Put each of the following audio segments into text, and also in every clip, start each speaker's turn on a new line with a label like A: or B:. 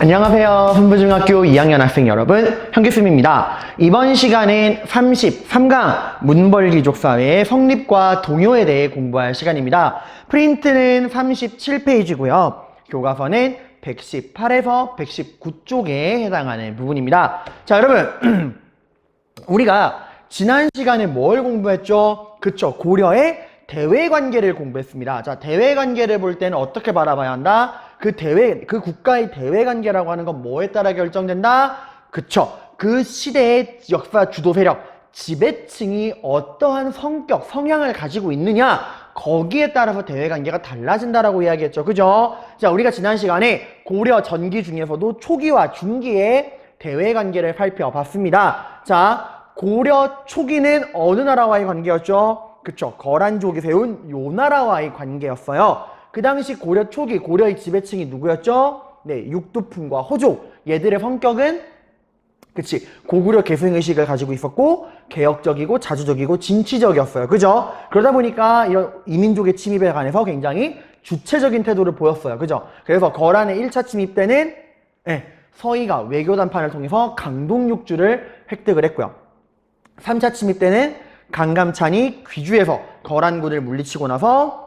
A: 안녕하세요. hun부중학교 2학년 학생 여러분, 현기쌤입니다. 이번 시간엔 33강 문벌귀족사회의 성립과 동요에 대해 공부할 시간입니다. 프린트는 37페이지고요. 교과서는 118에서 119쪽에 해당하는 부분입니다. 자, 여러분 우리가 지난 시간에 뭘 공부했죠? 그쵸, 고려의 대외관계를 공부했습니다. 자, 대외관계를 볼 때는 어떻게 바라봐야 한다? 그 국가의 대외관계라고 하는 건 뭐에 따라 결정된다? 그쵸, 그 시대의 역사 주도 세력, 지배층이 어떠한 성격, 성향을 가지고 있느냐, 거기에 따라서 대외관계가 달라진다라고 이야기했죠. 그죠? 자, 우리가 지난 시간에 고려 전기 중에서도 초기와 중기의 대외관계를 살펴봤습니다. 자, 고려 초기는 어느 나라와의 관계였죠? 그쵸, 거란족이 세운 요 나라와의 관계였어요. 그 당시 고려 초기, 고려의 지배층이 누구였죠? 네, 육두품과 호족. 얘들의 성격은 그치, 고구려 계승의식을 가지고 있었고 개혁적이고 자주적이고 진취적이었어요. 그죠? 그러다 보니까 이런 이민족의 침입에 관해서 굉장히 주체적인 태도를 보였어요. 그죠? 그래서 거란의 1차 침입 때는 서희가 외교 담판을 통해서 강동육주를 획득을 했고요. 3차 침입 때는 강감찬이 귀주에서 거란군을 물리치고 나서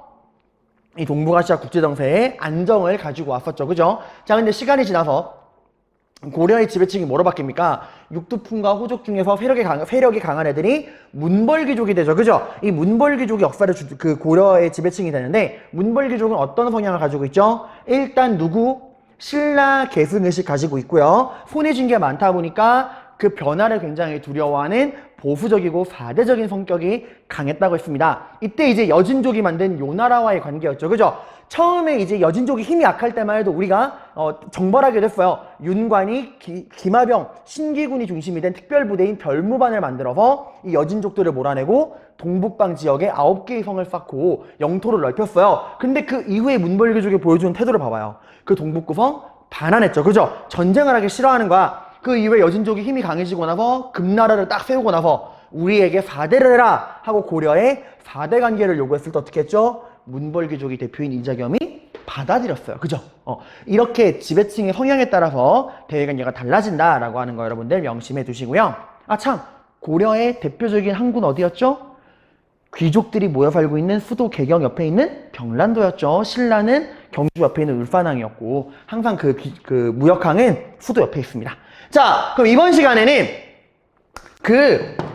A: 이 동북아시아 국제정세에 안정을 가지고 왔었죠. 그죠? 자, 근데 시간이 지나서 고려의 지배층이 뭐로 바뀝니까? 육두품과 호족 중에서 세력이 강한 애들이 문벌귀족이 되죠. 그죠? 이 문벌귀족이 역사를 고려의 지배층이 되는데, 문벌귀족은 어떤 성향을 가지고 있죠? 일단 신라 계승의식 가지고 있고요. 손에 쥔 게 많다 보니까 그 변화를 굉장히 두려워하는 보수적이고 사대적인 성격이 강했다고 했습니다. 이때 이제 여진족이 만든 요 나라와의 관계였죠. 그죠? 처음에 이제 여진족이 힘이 약할 때만 해도 우리가 정벌하게 됐어요. 윤관이 기마병, 신기군이 중심이 된 특별부대인 별무반을 만들어서 이 여진족들을 몰아내고 동북방 지역에 9개의 성을 쌓고 영토를 넓혔어요. 근데 그 이후에 문벌귀족이 보여주는 태도를 봐봐요. 그 동북구성 반환했죠. 그죠? 전쟁을 하기 싫어하는 거야. 그 이후에 여진족이 힘이 강해지고 나서 금나라를 딱 세우고 나서 우리에게 4대를 해라 하고 고려의 4대 관계를 요구했을 때 어떻게 했죠? 문벌귀족이 대표인 이자겸이 받아들였어요. 그죠? 이렇게 지배층의 성향에 따라서 대외관계가 달라진다라고 하는 거 여러분들 명심해 두시고요. 아 참, 고려의 대표적인 항구는 어디였죠? 귀족들이 모여 살고 있는 수도 개경 옆에 있는 병란도였죠. 신라는 경주 옆에 있는 울산항이었고 항상 그 무역항은 수도 옆에 있습니다. 자, 그럼 이번 시간에는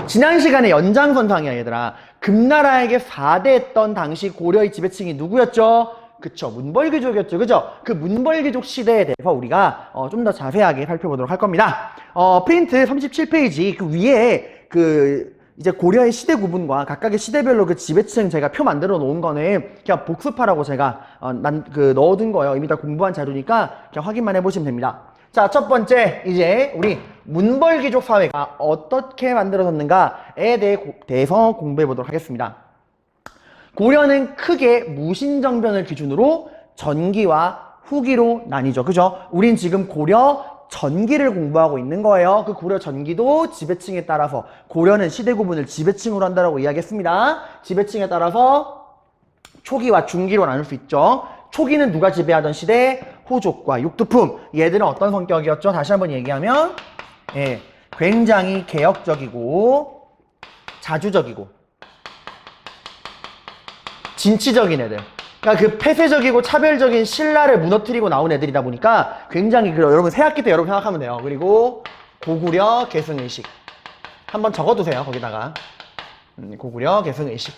A: 지난 시간의 연장선상이야, 얘들아. 금나라에게 4대 했던 당시 고려의 지배층이 누구였죠? 그쵸, 문벌귀족이었죠. 그죠? 그 문벌귀족 시대에 대해서 우리가 좀 더 자세하게 살펴보도록 할 겁니다. 프린트 37페이지 그 위에 이제 고려의 시대 구분과 각각의 시대별로 그 지배층 제가 표 만들어 놓은 거는 그냥 복습하라고 제가 넣어둔 거예요. 이미 다 공부한 자료니까 그냥 확인만 해보시면 됩니다. 자, 첫 번째 이제 우리 문벌귀족 사회가 어떻게 만들어졌는가에 대해서 공부해 보도록 하겠습니다. 고려는 크게 무신정변을 기준으로 전기와 후기로 나뉘죠. 그죠? 우린 지금 고려 전기를 공부하고 있는 거예요. 그 고려 전기도 지배층에 따라서, 고려는 시대 구분을 지배층으로 한다고 이야기했습니다. 지배층에 따라서 초기와 중기로 나눌 수 있죠. 초기는 누가 지배하던 시대? 호족과 육두품. 얘들은 어떤 성격이었죠? 다시 한번 얘기하면 굉장히 개혁적이고 자주적이고 진취적인 애들. 그러니까 그 폐쇄적이고 차별적인 신라를 무너뜨리고 나온 애들이다 보니까 굉장히 여러분 새학기 때 여러분 생각하면 돼요. 그리고 고구려 계승의식 한번 적어두세요. 거기다가 고구려 계승의식.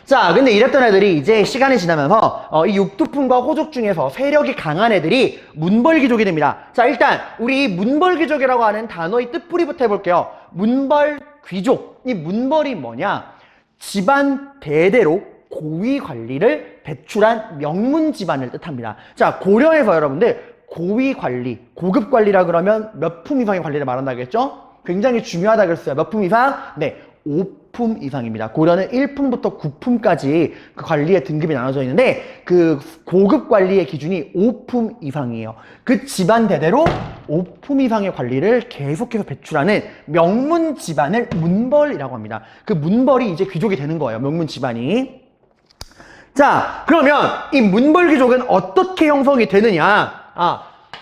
A: 자, 근데 이랬던 애들이 이제 시간이 지나면서 이 육두품과 호족 중에서 세력이 강한 애들이 문벌귀족이 됩니다. 자, 일단 우리 문벌귀족이라고 하는 단어의 뜻풀이부터 해볼게요. 문벌귀족. 이 문벌이 뭐냐? 집안 대대로 고위 관리를 배출한 명문 집안을 뜻합니다. 자, 고려에서 여러분들 고위 관리, 고급 관리라 그러면 몇 품 이상의 관리를 말한다고 했죠? 굉장히 중요하다고 했어요. 몇 품 이상? 네, 5품 이상입니다. 고려는 1품부터 9품까지 그 관리의 등급이 나눠져 있는데 그 고급 관리의 기준이 5품 이상이에요. 그 집안 대대로 5품 이상의 관리를 계속해서 배출하는 명문 집안을 문벌이라고 합니다. 그 문벌이 이제 귀족이 되는 거예요. 명문 집안이. 자, 그러면 이 문벌귀족은 어떻게 형성이 되느냐?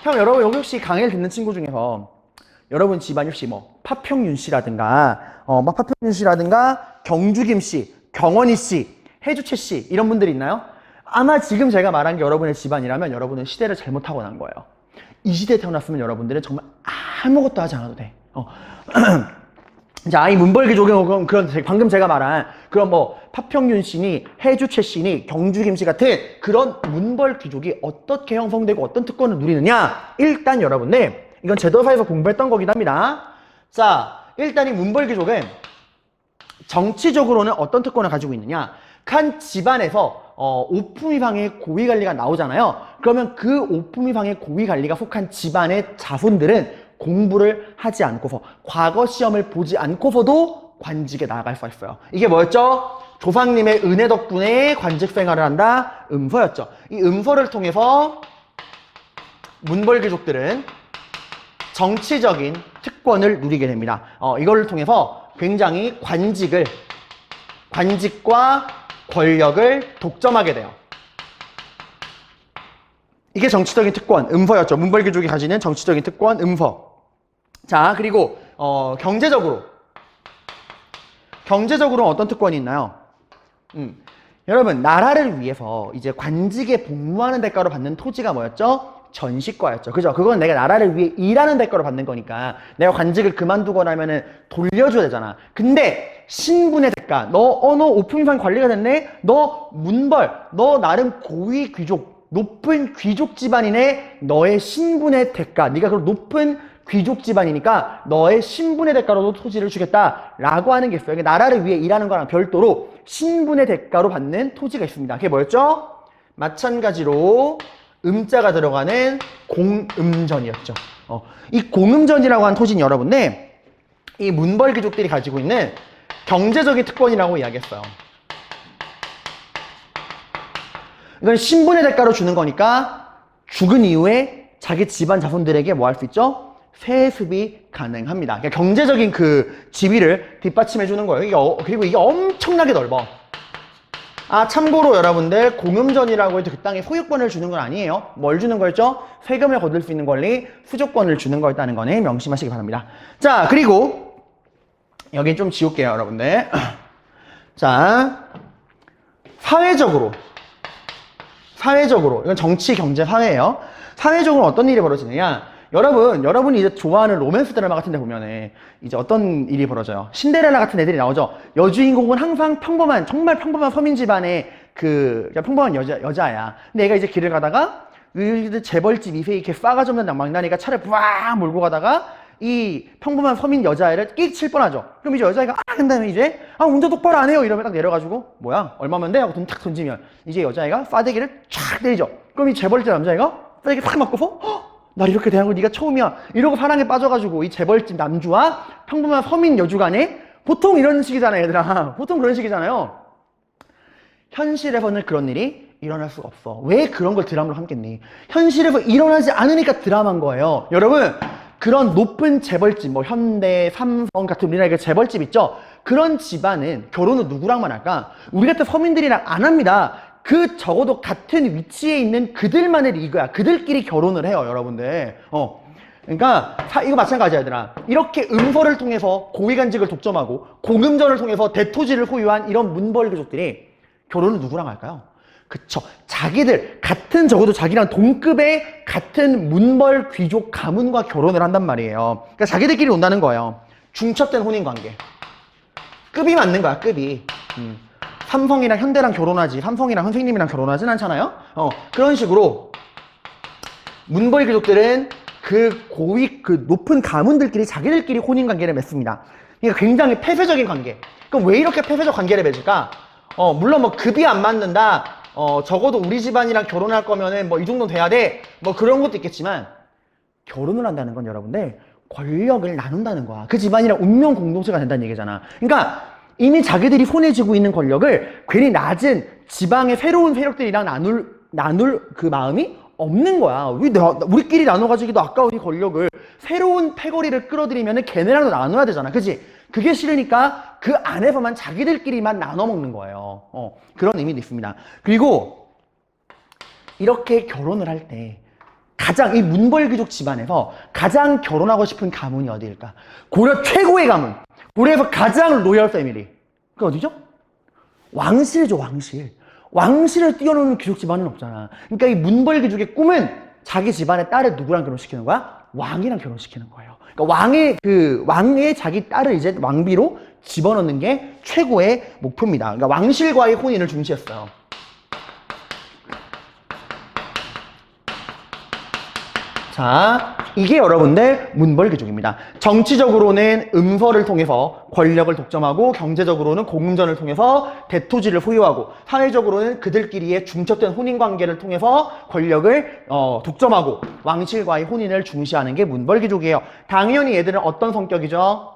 A: 형, 여러분 여기 혹시 강의를 듣는 친구 중에서 여러분 집안이 혹시 뭐 파평윤 씨라든가 파평윤 씨라든가 경주김 씨, 경원이 씨, 해주채 씨 이런 분들이 있나요? 아마 지금 제가 말한 게 여러분의 집안이라면 여러분은 시대를 잘못 타고난 거예요. 이 시대에 태어났으면 여러분들은 정말 아무것도 하지 않아도 돼. 자, 이 문벌귀족은 그런 방금 제가 말한 그런 뭐 파평윤 씨니 해주채 씨니 경주김 씨 같은 그런 문벌귀족이 어떻게 형성되고 어떤 특권을 누리느냐? 일단 여러분들 이건 제도사에서 공부했던 거긴 합니다. 자, 일단 이 문벌귀족은 정치적으로는 어떤 특권을 가지고 있느냐? 한 집안에서 오품위상의 고위관리가 나오잖아요. 그러면 그 오품위상의 고위관리가 속한 집안의 자손들은 공부를 하지 않고서 과거 시험을 보지 않고서도 관직에 나아갈 수가 있어요. 이게 뭐였죠? 조상님의 은혜 덕분에 관직 생활을 한다. 음서였죠. 이 음서를 통해서 문벌귀족들은 정치적인 특권을 누리게 됩니다. 이걸 통해서 굉장히 관직과 권력을 독점하게 돼요. 이게 정치적인 특권, 음서였죠. 문벌귀족이 가지는 정치적인 특권, 음서. 자, 그리고 경제적으로는 어떤 특권이 있나요? 여러분, 나라를 위해서 이제 관직에 복무하는 대가로 받는 토지가 뭐였죠? 전시과였죠. 그죠? 그건 내가 나라를 위해 일하는 대가로 받는 거니까 내가 관직을 그만두거나 하면은 돌려줘야 되잖아. 근데 신분의 대가, 너 오품위상 관리가 됐네? 너 나름 고위 귀족, 높은 귀족 집안이네? 너의 신분의 대가, 네가 그럼 높은 귀족 집안이니까 너의 신분의 대가로도 토지를 주겠다라고 하는 게 있어요. 나라를 위해 일하는 거랑 별도로 신분의 대가로 받는 토지가 있습니다. 그게 뭐였죠? 마찬가지로 음자가 들어가는 공음전이었죠. 이 공음전이라고 하는 토지는 여러분들 이 문벌귀족들이 가지고 있는 경제적인 특권이라고 이야기했어요. 이건 신분의 대가로 주는 거니까 죽은 이후에 자기 집안 자손들에게 뭐 할 수 있죠? 세습이 가능합니다. 그러니까 경제적인 그 지위를 뒷받침해 주는 거예요. 그리고 이게 엄청나게 넓어. 참고로 여러분들 공음전이라고 해도 그 땅에 소유권을 주는 건 아니에요. 뭘 주는 거였죠? 세금을 거둘 수 있는 권리, 수조권을 주는 거였다는 거는 명심하시기 바랍니다. 자, 그리고 여기 좀 지울게요, 여러분들. 자, 사회적으로 이건 정치, 경제, 사회예요. 사회적으로 어떤 일이 벌어지느냐? 여러분이 이제 좋아하는 로맨스 드라마 같은 데 보면은 이제 어떤 일이 벌어져요? 신데렐라 같은 애들이 나오죠. 여주인공은 항상 정말 평범한 서민 집안의 그냥 평범한 여자야. 근데 얘가 이제 길을 가다가 재벌집 2세 이렇게 싸가지 없는 망나니가 차를 막 몰고 가다가 이 평범한 서민 여자애를 끽 칠 뻔하죠. 그럼 이제 여자애가 한 다음에 이제 운전 똑바로 안 해요 이러면 딱 내려가지고 뭐야 얼마면 돼? 하고 돈 탁 던지면 이제 여자애가 싸대기를 촥 때리죠. 그럼 이 재벌집 남자애가 싸대기 탁 맞고서 날 이렇게 대한 거 네가 처음이야 이러고 사랑에 빠져가지고 이 재벌집 남주와 평범한 서민 여주 간에 보통 이런 식이잖아요 얘들아. 보통 그런 식이잖아요. 현실에서는 그런 일이 일어날 수가 없어. 왜 그런 걸 드라마로 함겠니? 현실에서 일어나지 않으니까 드라마인 거예요. 여러분 그런 높은 재벌집 뭐 현대, 삼성 같은 우리나라의 재벌집 있죠? 그런 집안은 결혼을 누구랑만 할까? 우리 같은 서민들이랑 안 합니다. 그 적어도 같은 위치에 있는 그들만의 리그야. 그들끼리 결혼을 해요, 여러분들. 그러니까 이거 마찬가지야, 얘들아. 이렇게 음서를 통해서 고위간직을 독점하고 공음전을 통해서 대토지를 소유한 이런 문벌귀족들이 결혼을 누구랑 할까요? 그쵸. 적어도 자기랑 동급의 같은 문벌귀족 가문과 결혼을 한단 말이에요. 그러니까 자기들끼리 논다는 거예요. 중첩된 혼인관계. 급이 맞는 거야, 급이. 삼성이랑 현대랑 결혼하지 삼성이랑 선생님이랑 결혼하진 않잖아요. 그런 식으로 문벌귀족들은 그 높은 가문들끼리 자기들끼리 혼인관계를 맺습니다. 그러니까 굉장히 폐쇄적인 관계. 그럼 왜 이렇게 폐쇄적 관계를 맺을까? 물론 뭐 급이 안 맞는다. 적어도 우리 집안이랑 결혼할 거면은 뭐 이 정도 돼야 돼. 뭐 그런 것도 있겠지만 결혼을 한다는 건 여러분들 권력을 나눈다는 거야. 그 집안이랑 운명 공동체가 된다는 얘기잖아. 그러니까 이미 자기들이 손에 쥐고 있는 권력을 괜히 낮은 지방의 새로운 세력들이랑 나눌 그 마음이 없는 거야. 우리끼리 나눠가지고도 아까운 이 권력을 새로운 패거리를 끌어들이면 걔네랑도 나눠야 되잖아. 그치? 그게 싫으니까 그 안에서만 자기들끼리만 나눠 먹는 거예요. 그런 의미도 있습니다. 그리고 이렇게 결혼을 할 때 가장 이 문벌귀족 집안에서 가장 결혼하고 싶은 가문이 어디일까? 고려 최고의 가문. 고려에서 가장 로열 패밀리. 그 어디죠? 왕실이죠, 왕실. 왕실을 뛰어넘는 귀족 집안은 없잖아. 그러니까 이 문벌귀족의 꿈은 자기 집안의 딸을 누구랑 결혼시키는 거야? 왕이랑 결혼시키는 거예요. 그러니까 왕의 자기 딸을 이제 왕비로 집어넣는 게 최고의 목표입니다. 그러니까 왕실과의 혼인을 중시했어요. 자, 이게 여러분들 문벌귀족입니다. 정치적으로는 음서를 통해서 권력을 독점하고, 경제적으로는 공문전을 통해서 대토지를 소유하고, 사회적으로는 그들끼리의 중첩된 혼인관계를 통해서 권력을 독점하고, 왕실과의 혼인을 중시하는 게 문벌귀족이에요. 당연히 얘들은 어떤 성격이죠?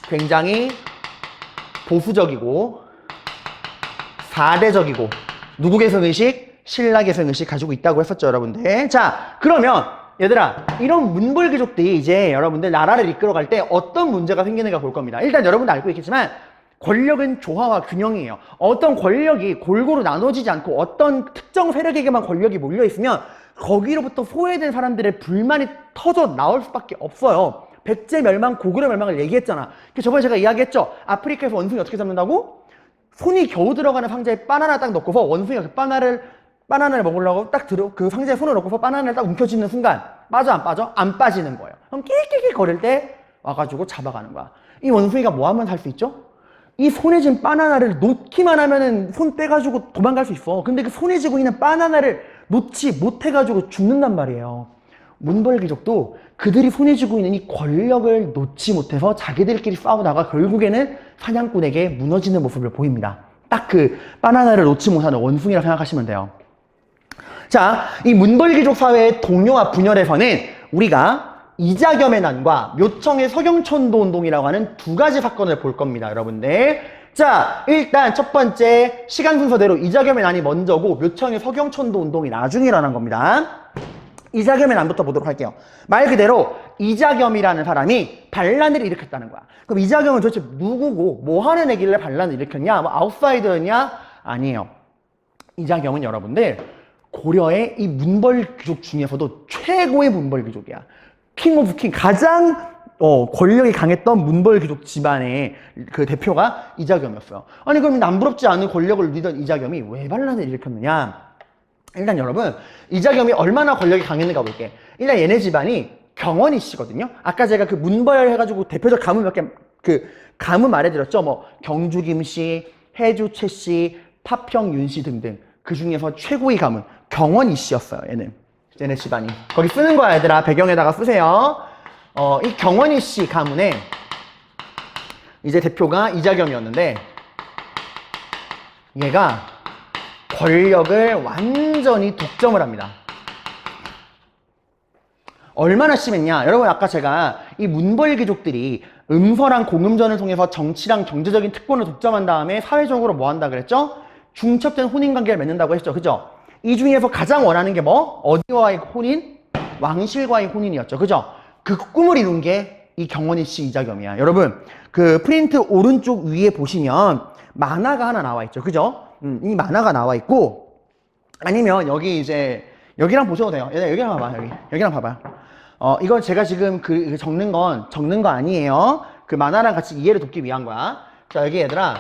A: 굉장히 보수적이고 사대적이고, 누구 계승의식? 신라 계승의식 가지고 있다고 했었죠, 여러분들. 자, 그러면 얘들아, 이런 문벌귀족들이 이제 여러분들 나라를 이끌어갈 때 어떤 문제가 생기는가 볼 겁니다. 일단 여러분도 알고 있겠지만 권력은 조화와 균형이에요. 어떤 권력이 골고루 나눠지지 않고 어떤 특정 세력에게만 권력이 몰려있으면 거기로부터 소외된 사람들의 불만이 터져 나올 수밖에 없어요. 백제 멸망, 고구려 멸망을 얘기했잖아. 저번에 제가 이야기했죠. 아프리카에서 원숭이 어떻게 잡는다고? 손이 겨우 들어가는 상자에 바나나 딱 넣고서 원숭이가 그 바나나를 먹으려고 딱 그 상자에 손을 넣고서 바나나를 딱 움켜쥐는 순간 빠져 안 빠져? 안 빠지는 거예요. 그럼 낄낄낄 거릴 때 와가지고 잡아가는 거야. 이 원숭이가 뭐 하면 살 수 있죠? 이 손에 쥔 바나나를 놓기만 하면은 손 떼가지고 도망갈 수 있어. 근데 그 손에 쥐고 있는 바나나를 놓지 못해가지고 죽는단 말이에요. 문벌귀족도 그들이 손에 쥐고 있는 이 권력을 놓지 못해서 자기들끼리 싸우다가 결국에는 사냥꾼에게 무너지는 모습을 보입니다. 딱 그 바나나를 놓지 못하는 원숭이라 생각하시면 돼요. 자, 이 문벌귀족 사회의 동요와 분열에서는 우리가 이자겸의 난과 묘청의 서경천도 운동이라고 하는 두 가지 사건을 볼 겁니다, 여러분들. 자, 일단 첫 번째 시간 순서대로 이자겸의 난이 먼저고 묘청의 서경천도 운동이 나중에 일어난 겁니다. 이자겸의 난부터 보도록 할게요. 말 그대로 이자겸이라는 사람이 반란을 일으켰다는 거야. 그럼 이자겸은 도대체 누구고 뭐 하는 애길래 반란을 일으켰냐? 뭐 아웃사이더였냐? 아니에요. 이자겸은 여러분들 고려의 이 문벌귀족 중에서도 최고의 문벌귀족이야. 킹 오브 킹, 가장 권력이 강했던 문벌귀족 집안의 그 대표가 이자겸이었어요. 아니 그럼 남부럽지 않은 권력을 누리던 이자겸이 왜 반란을 일으켰느냐? 일단 여러분, 이자겸이 얼마나 권력이 강했는가 볼게. 일단 얘네 집안이 경원이 씨거든요. 아까 제가 그 문벌 해가지고 대표적 가문 몇 개, 그 가문 말해드렸죠. 뭐 경주김 씨, 해주 최 씨, 파평 윤 씨 등등. 그 중에서 최고의 가문 경원이 씨였어요. 얘네 집안이. 거기 쓰는 거야, 얘들아. 배경에다가 쓰세요. 이 경원이 씨 가문의 이제 대표가 이자겸이었는데, 얘가 권력을 완전히 독점을 합니다. 얼마나 심했냐? 여러분, 아까 제가 이 문벌귀족들이 음서랑 공음전을 통해서 정치랑 경제적인 특권을 독점한 다음에 사회적으로 뭐 한다 그랬죠? 중첩된 혼인관계를 맺는다고 했죠. 그죠? 이 중에서 가장 원하는 게 뭐? 어디와의 혼인? 왕실과의 혼인이었죠. 그죠? 그 꿈을 이룬 게 이 경원이 씨 이자겸이야. 여러분, 그 프린트 오른쪽 위에 보시면 만화가 하나 나와 있죠. 그죠? 이 만화가 나와 있고, 아니면 여기 이제 여기랑 보셔도 돼요. 여기랑 봐봐. 여기랑 봐봐요. 이건 제가 지금 적는 거 아니에요. 그 만화랑 같이 이해를 돕기 위한 거야. 자, 여기 얘들아,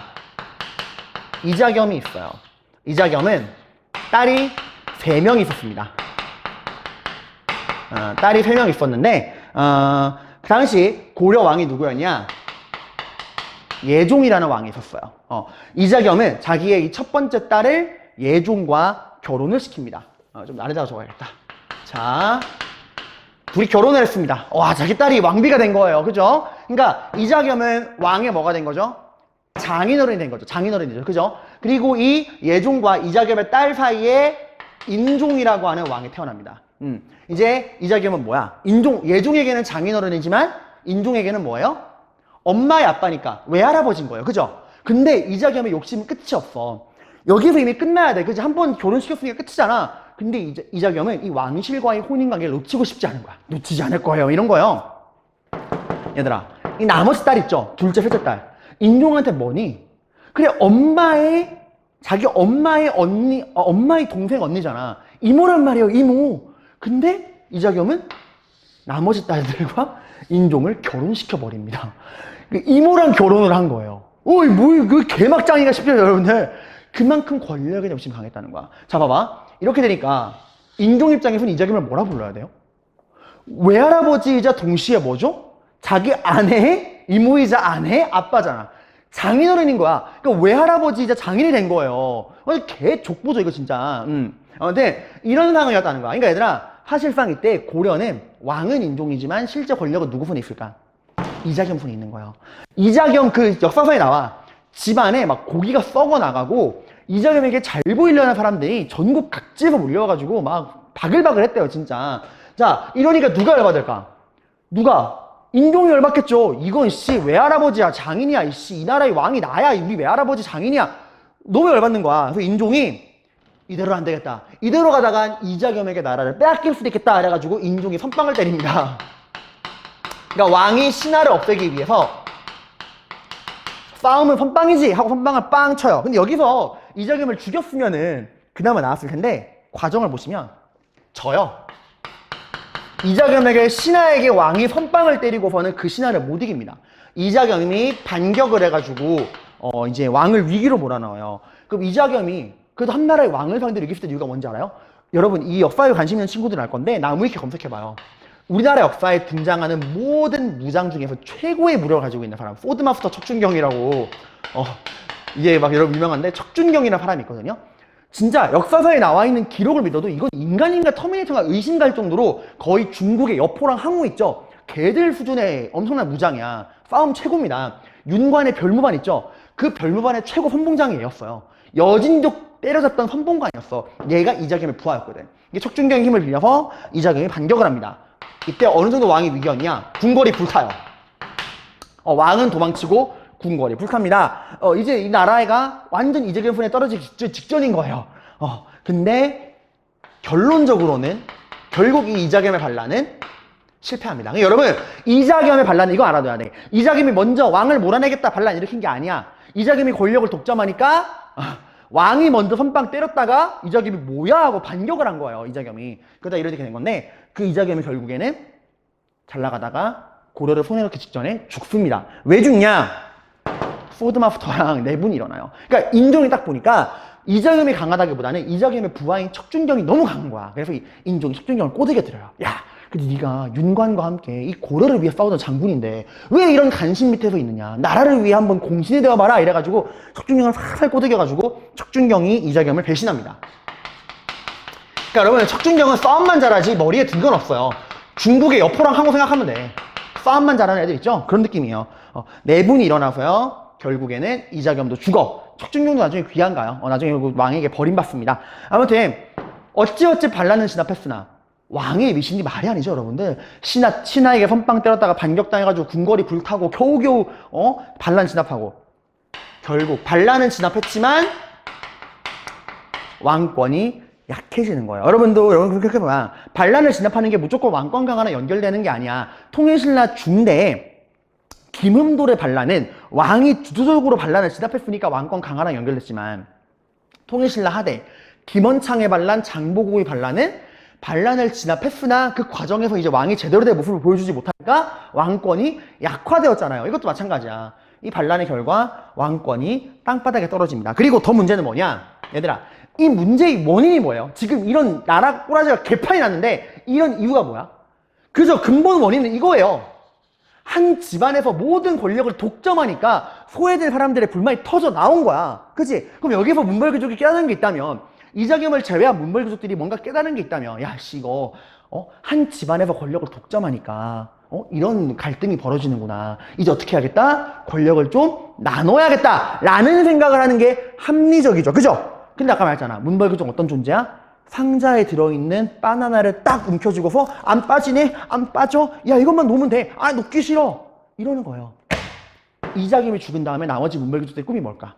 A: 이자겸이 있어요. 이자겸은 딸이 3명 있었습니다. 딸이 3명 있었는데, 그 당시 고려 왕이 누구였냐? 예종이라는 왕이 있었어요. 이자겸은 자기의 이 첫 번째 딸을 예종과 결혼을 시킵니다. 좀 아래다가 적어야겠다. 자, 둘이 결혼을 했습니다. 와, 자기 딸이 왕비가 된 거예요. 그죠? 그러니까 이자겸은 왕의 뭐가 된 거죠? 장인어른이 된 거죠. 장인어른이죠. 그죠? 그리고 이 예종과 이자겸의 딸 사이에 인종이라고 하는 왕이 태어납니다. 이제 이자겸은 뭐야? 예종에게는 장인어른이지만 인종에게는 뭐예요? 엄마의 아빠니까 외할아버지인 거예요. 그죠? 근데 이자겸의 욕심은 끝이 없어. 여기서 이미 끝나야 돼. 그지? 한번 결혼시켰으니까 끝이잖아. 근데 이자겸은 이 왕실과의 혼인관계를 놓치고 싶지 않은 거야. 놓치지 않을 거예요. 이런 거예요. 얘들아, 이 나머지 딸 있죠? 둘째, 셋째 딸. 인종한테 뭐니? 그래, 자기 엄마의 언니, 엄마의 동생 언니잖아. 이모란 말이에요, 이모. 근데 이자겸은 나머지 딸들과 인종을 결혼시켜버립니다. 이모랑 결혼을 한 거예요. 어이, 그 개막장이가 싶죠, 여러분들. 그만큼 권력의 욕심이 강했다는 거야. 자, 봐봐. 이렇게 되니까 인종 입장에서는 이자겸을 뭐라 불러야 돼요? 외할아버지이자 동시에 뭐죠? 자기 아내의 이모이자 아내의 아빠잖아. 장인어른인 거야. 그러니까 외할아버지이자 장인이 된 거예요. 개 족보죠, 이거 진짜. 근데 이런 상황이었다는 거야. 그러니까 얘들아, 사실상 이때 고려는 왕은 인종이지만 실제 권력은 누구 손에 있을까? 이자겸 손에 있는 거예요. 이자겸 그 역사서에 나와. 집안에 막 고기가 썩어 나가고 이자겸에게 잘 보이려는 사람들이 전국 각지에서 몰려와가지고 막 바글바글 했대요, 진짜. 자, 이러니까 누가 열받을까? 누가? 인종이 열받겠죠. 이건 씨 외할아버지야, 장인이야, 이 나라의 왕이 나야, 우리 외할아버지 장인이야. 너무 열받는 거야. 그래서 인종이 이대로 안 되겠다. 이대로 가다간 이자겸에게 나라를 빼앗길 수도 있겠다. 그래가지고 인종이 선빵을 때립니다. 그러니까 왕이 신하를 없애기 위해서 싸움은 선빵이지 하고 선빵을 빵 쳐요. 근데 여기서 이자겸을 죽였으면은 그나마 나았을 텐데 과정을 보시면 져요. 이자겸에게 신하에게 왕이 선빵을 때리고서는 그 신하를 못 이깁니다. 이자겸이 반격을 해가지고 이제 왕을 위기로 몰아넣어요. 그럼 이자겸이 그래도 한 나라의 왕을 상대로 이길 수 있는 이유가 뭔지 알아요? 여러분 이 역사에 관심 있는 친구들은 알 건데 나무위키 검색해봐요. 우리나라 역사에 등장하는 모든 무장 중에서 최고의 무력을 가지고 있는 사람, 포드마스터 척준경이라고 이게 막 여러분 유명한데 척준경이라는 사람이 있거든요. 진짜 역사서에 나와 있는 기록을 믿어도 이건 인간인가 터미네이터가 의심갈 정도로 거의 중국의 여포랑 항우 있죠. 걔들 수준의 엄청난 무장이야. 싸움 최고입니다. 윤관의 별무반 있죠. 그 별무반의 최고 선봉장이 얘였어요. 여진족 때려잡던 선봉관이었어. 얘가 이자겸의 부하였거든. 이게 척준경의 힘을 빌려서 이자겸이 반격을 합니다. 이때 어느 정도 왕이 위기였냐? 궁궐이 불타요. 왕은 도망치고 궁궐이 불탑니다. 이제 이 나라가 완전 이자겸 손에 떨어지기 직전인 거예요. 근데 결론적으로는 결국 이 이자겸의 반란은 실패합니다. 그러니까 여러분 이자겸의 반란은 이거 알아둬야 돼. 이자겸이 먼저 왕을 몰아내겠다 반란 일으킨 게 아니야. 이자겸이 권력을 독점하니까 왕이 먼저 선빵 때렸다가 이자겸이 뭐야 하고 반격을 한 거예요. 이자겸이. 그러다 이렇게 된 건데 그 이자겸이 결국에는 잘 나가다가 고려를 손에 넣기 직전에 죽습니다. 왜 죽냐? 포드마스터랑 내분이 일어나요. 그러니까 인종이 딱 보니까 이자겸이 강하다기보다는 이자겸의 부하인 척준경이 너무 강한 거야. 그래서 이 인종이 척준경을 꼬드겨 들어요. 야, 근데 네가 윤관과 함께 이 고려를 위해 싸우던 장군인데 왜 이런 간신 밑에서 있느냐? 나라를 위해 한번 공신이 되어봐라. 이래가지고 척준경을 살살 꼬드겨가지고 척준경이 이자겸을 배신합니다. 그러니까 여러분 척준경은 싸움만 잘하지 머리에 든 건 없어요. 중국의 여포랑 항우 생각하면 돼. 싸움만 잘하는 애들 있죠? 그런 느낌이에요. 내분이 일어나서요. 결국에는 이자겸도 죽어. 척준경도 나중에 귀양 가요. 나중에 왕에게 버림받습니다. 아무튼 어찌어찌 반란은 진압했으나 왕의 미신이 말이 아니죠, 여러분들. 신하에게 선빵 때렸다가 반격당해가지고 궁궐이 불타고 겨우겨우 반란 진압하고 결국 반란은 진압했지만 왕권이 약해지는 거예요. 여러분 그렇게 보면 반란을 진압하는 게 무조건 왕권 강화랑 연결되는 게 아니야. 통일신라 중대에 김흠돌의 반란은 왕이 주도적으로 반란을 진압했으니까 왕권 강화랑 연결됐지만 통일신라 하대 김원창의 반란, 장보고의 반란은 반란을 진압했으나 그 과정에서 이제 왕이 제대로 된 모습을 보여주지 못하니까 왕권이 약화되었잖아요. 이것도 마찬가지야. 이 반란의 결과 왕권이 땅바닥에 떨어집니다. 그리고 더 문제는 뭐냐? 얘들아, 이 문제의 원인이 뭐예요? 지금 이런 나라 꼬라지가 개판이 났는데 이런 이유가 뭐야? 그죠? 근본 원인은 이거예요. 한 집안에서 모든 권력을 독점하니까 소외된 사람들의 불만이 터져 나온 거야. 그치? 그럼 여기서 문벌귀족이 깨달은 게 있다면 이자겸을 제외한 문벌귀족들이 뭔가 깨달은 게 있다면 야, 씨 이거 한 집안에서 권력을 독점하니까 이런 갈등이 벌어지는구나. 이제 어떻게 해야겠다? 권력을 좀 나눠야겠다 라는 생각을 하는 게 합리적이죠. 그죠? 근데 아까 말했잖아. 문벌귀족 어떤 존재야? 상자에 들어있는 바나나를 딱 움켜쥐고서 안 빠지네? 안 빠져? 야, 이것만 놓으면 돼. 아, 놓기 싫어. 이러는 거예요. 이자겸이 죽은 다음에 나머지 문벌귀족들의 꿈이 뭘까?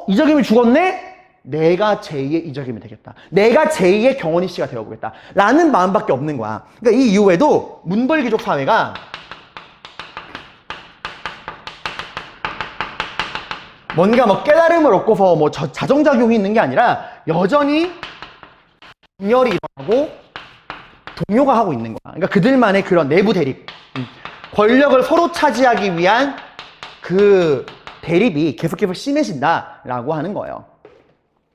A: 이자겸이 죽었네? 내가 제2의 이자겸이 되겠다. 내가 제2의 경원희 씨가 되어보겠다. 라는 마음밖에 없는 거야. 그러니까 이 이후에도 문벌귀족 사회가 뭔가 뭐 깨달음을 얻고서 뭐 자정작용이 있는 게 아니라 여전히 분열이 일어나고 동요가 하고 있는 거야. 그러니까 그들만의 그런 내부 대립, 권력을 서로 차지하기 위한 그 대립이 계속해서 심해진다라고 하는 거예요.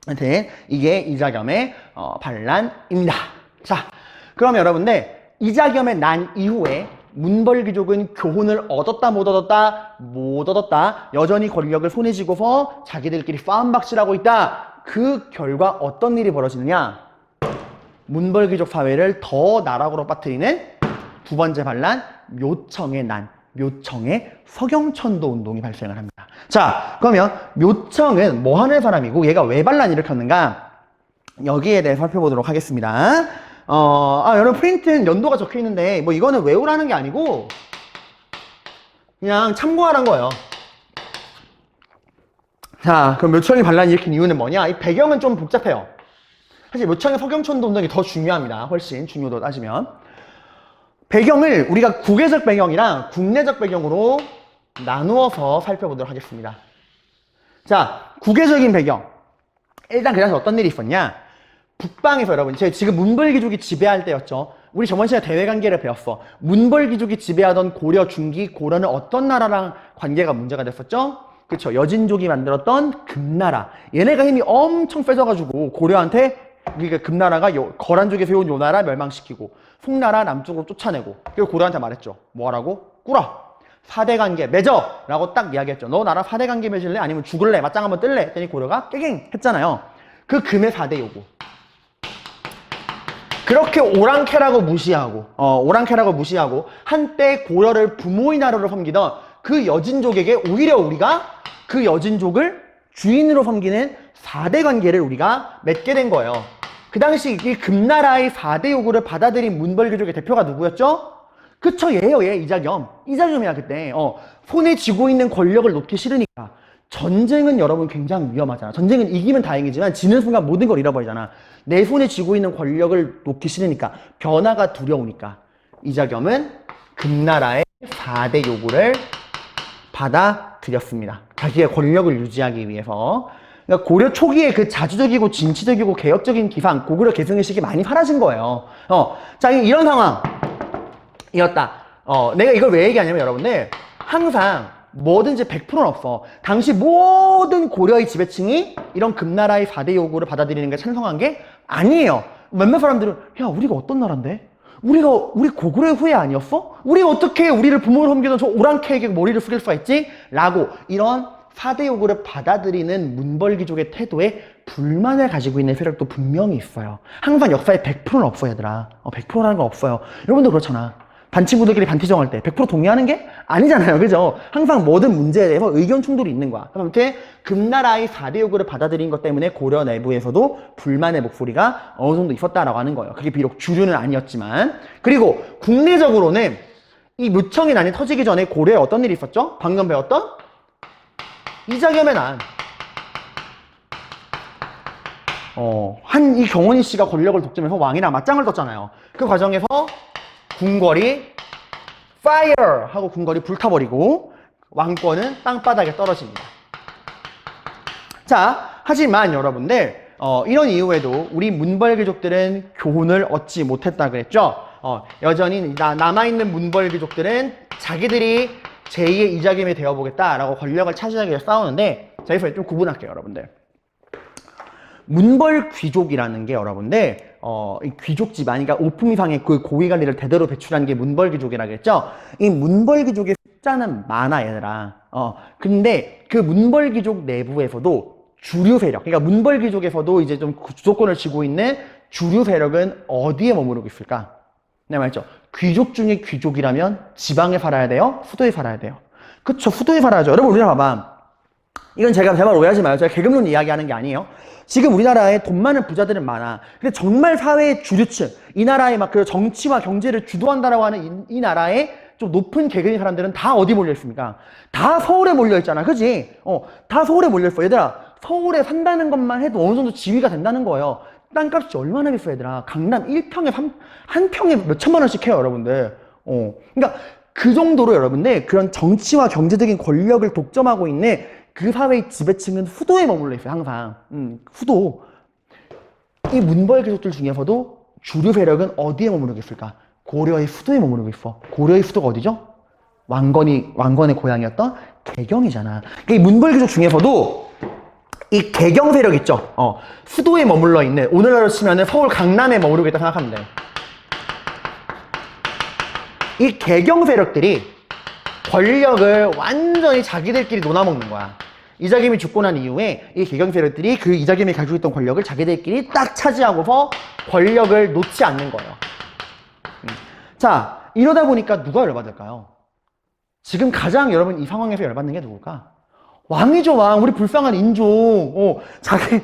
A: 하여튼 이게 이자겸의 반란입니다. 자, 그러면 여러분들 이자겸의 난 이후에 문벌귀족은 교훈을 얻었다 못 얻었다? 못 얻었다. 여전히 권력을 손에 쥐고서 자기들끼리 싸움박질하고 있다. 그 결과 어떤 일이 벌어지느냐? 문벌귀족 사회를 더 나락으로 빠뜨리는 두 번째 반란, 묘청의 난, 묘청의 서경천도 운동이 발생을 합니다. 자, 그러면 묘청은 뭐 하는 사람이고 얘가 왜 반란을 일으켰는가? 여기에 대해 살펴보도록 하겠습니다. 여러분 프린트는 연도가 적혀 있는데 뭐 이거는 외우라는 게 아니고 그냥 참고하라는 거예요. 자, 그럼 묘청이 반란을 일으킨 이유는 뭐냐? 이 배경은 좀 복잡해요. 사실 묘청의 서경천도 운동이 더 중요합니다. 훨씬 중요도 따지면. 배경을 우리가 국외적 배경이랑 국내적 배경으로 나누어서 살펴보도록 하겠습니다. 자, 국외적인 배경. 일단 그래서 어떤 일이 있었냐? 북방에서 여러분, 제가 지금 문벌귀족이 지배할 때였죠. 우리 저번 시간에 대외관계를 배웠어. 문벌귀족이 지배하던 고려, 중기, 고려는 어떤 나라랑 관계가 문제가 됐었죠? 그쵸. 여진족이 만들었던 금나라. 얘네가 힘이 엄청 세져가지고 고려한테 우리가 금나라가 거란 쪽에서 온 요 나라 멸망시키고 송나라 남쪽으로 쫓아내고 그리고 고려한테 말했죠. 뭐 하라고? 꿇어. 4대 관계 맺어! 라고 딱 이야기했죠. 너 나랑 4대 관계 맺을래? 아니면 죽을래? 맞짱 한번 뜰래? 했더니 고려가 깨갱 했잖아요. 그 금의 4대 요구. 그렇게 오랑캐라고 무시하고 한때 고려를 부모의 나라로 섬기던 그 여진족에게 오히려 우리가 그 여진족을 주인으로 섬기는 4대 관계를 우리가 맺게 된 거예요. 그 당시 이 금나라의 4대 요구를 받아들인 문벌귀족의 대표가 누구였죠? 그쵸, 얘예요, 얘. 이자겸이야, 그때. 손에 쥐고 있는 권력을 놓기 싫으니까. 전쟁은 여러분 굉장히 위험하잖아. 전쟁은 이기면 다행이지만 지는 순간 모든 걸 잃어버리잖아. 내 손에 쥐고 있는 권력을 놓기 싫으니까. 변화가 두려우니까. 이자겸은 금나라의 4대 요구를 받아들였습니다. 자기의 권력을 유지하기 위해서. 그러니까 고려 초기에 그 자주적이고 진취적이고 개혁적인 기상, 고구려 계승의 시기 많이 사라진 거예요. 자, 이런 상황이었다. 내가 이걸 왜 얘기하냐면 여러분들, 항상 뭐든지 100%는 없어. 당시 모든 고려의 지배층이 이런 금나라의 4대 요구를 받아들이는 게 찬성한 게 아니에요. 몇몇 사람들은, 야, 우리가 어떤 나라인데? 우리 고구려의 후예 아니었어? 우리 어떻게 우리를 부모를 섬기던 저 오랑캐에게 머리를 숙일 수가 있지? 라고 이런 4대 요구를 받아들이는 문벌귀족의 태도에 불만을 가지고 있는 세력도 분명히 있어요. 항상 역사에 100%는 없어, 얘들아. 100%라는 건 없어요. 여러분도 그렇잖아. 반 친구들끼리 반티정할 때 100% 동의하는 게 아니잖아요. 그죠? 항상 모든 문제에 대해서 의견 충돌이 있는 거야. 아무튼 금나라의 4대 요구를 받아들인 것 때문에 고려 내부에서도 불만의 목소리가 어느 정도 있었다라고 하는 거예요. 그게 비록 주류는 아니었지만. 그리고 국내적으로는 이 묘청의 난이 터지기 전에 고려에 어떤 일이 있었죠? 방금 배웠던 이자겸의 난. 이 경원희 씨가 권력을 독점해서 왕이랑 맞짱을 떴잖아요. 그 과정에서 궁궐이 fire 하고 궁궐이 불타버리고 왕권은 땅바닥에 떨어집니다. 자, 하지만 여러분들 이런 이후에도 우리 문벌귀족들은 교훈을 얻지 못했다 그랬죠. 여전히 남아있는 문벌귀족들은 자기들이 제2의 이자겸이 되어보겠다라고 권력을 차지하기 위해 싸우는데, 자, 여기서 좀 구분할게요, 여러분들. 문벌귀족이라는 게 여러분들 이 귀족 집안, 그러니까 오품이상의 그 고위관리를 대대로 배출한 게 문벌귀족이라고 했죠. 이 문벌귀족의 숫자는 많아, 얘들아. 근데 그 문벌귀족 내부에서도 주류 세력, 그러니까 문벌귀족에서도 이제 좀 주도권을 쥐고 있는 주류 세력은 어디에 머무르고 있을까? 네, 말했죠. 귀족 중에 귀족이라면 지방에 살아야 돼요? 수도에 살아야 돼요? 그쵸, 수도에 살아야죠. 여러분, 우리나라 봐봐. 이건 제가 제발 오해하지 마요. 제가 계급론 이야기하는 게 아니에요. 지금 우리나라에 돈 많은 부자들은 많아. 근데 정말 사회의 주류층, 이 나라의 막 그 정치와 경제를 주도한다라고 하는 이 나라의 좀 높은 계급의 사람들은 다 어디 몰려 있습니까? 다 서울에 몰려 있잖아. 그지? 다 서울에 몰려 있어. 얘들아, 서울에 산다는 것만 해도 어느 정도 지위가 된다는 거예요. 땅값이 얼마나 비싸, 얘들아. 강남 1평에 한 평에 몇 천만 원씩 해요, 여러분들. 그러니까 그 정도로 여러분들 그런 정치와 경제적인 권력을 독점하고 있는 그 사회의 지배층은 후도에 머물러 있어요, 항상. 후도. 이 문벌귀족들 중에서도 주류 세력은 어디에 머무르고 있을까? 고려의 수도에 머무르고 있어. 고려의 수도가 어디죠? 왕건의 고향이었던 개경이잖아. 그러니까 이 문벌귀족 중에서도 이 개경 세력 있죠? 수도에 머물러 있는, 오늘날로 치면은 서울 강남에 머무르고 있다 생각하면 돼. 이 개경 세력들이 권력을 완전히 자기들끼리 논아먹는 거야. 이자겸이 죽고 난 이후에 이 개경 세력들이 그 이자겸이 가지고 있던 권력을 자기들끼리 딱 차지하고서 권력을 놓지 않는 거예요. 자, 이러다 보니까 누가 열받을까요? 지금 가장 여러분 이 상황에서 열받는 게 누굴까? 왕이죠, 왕. 우리 불쌍한 인종. 자기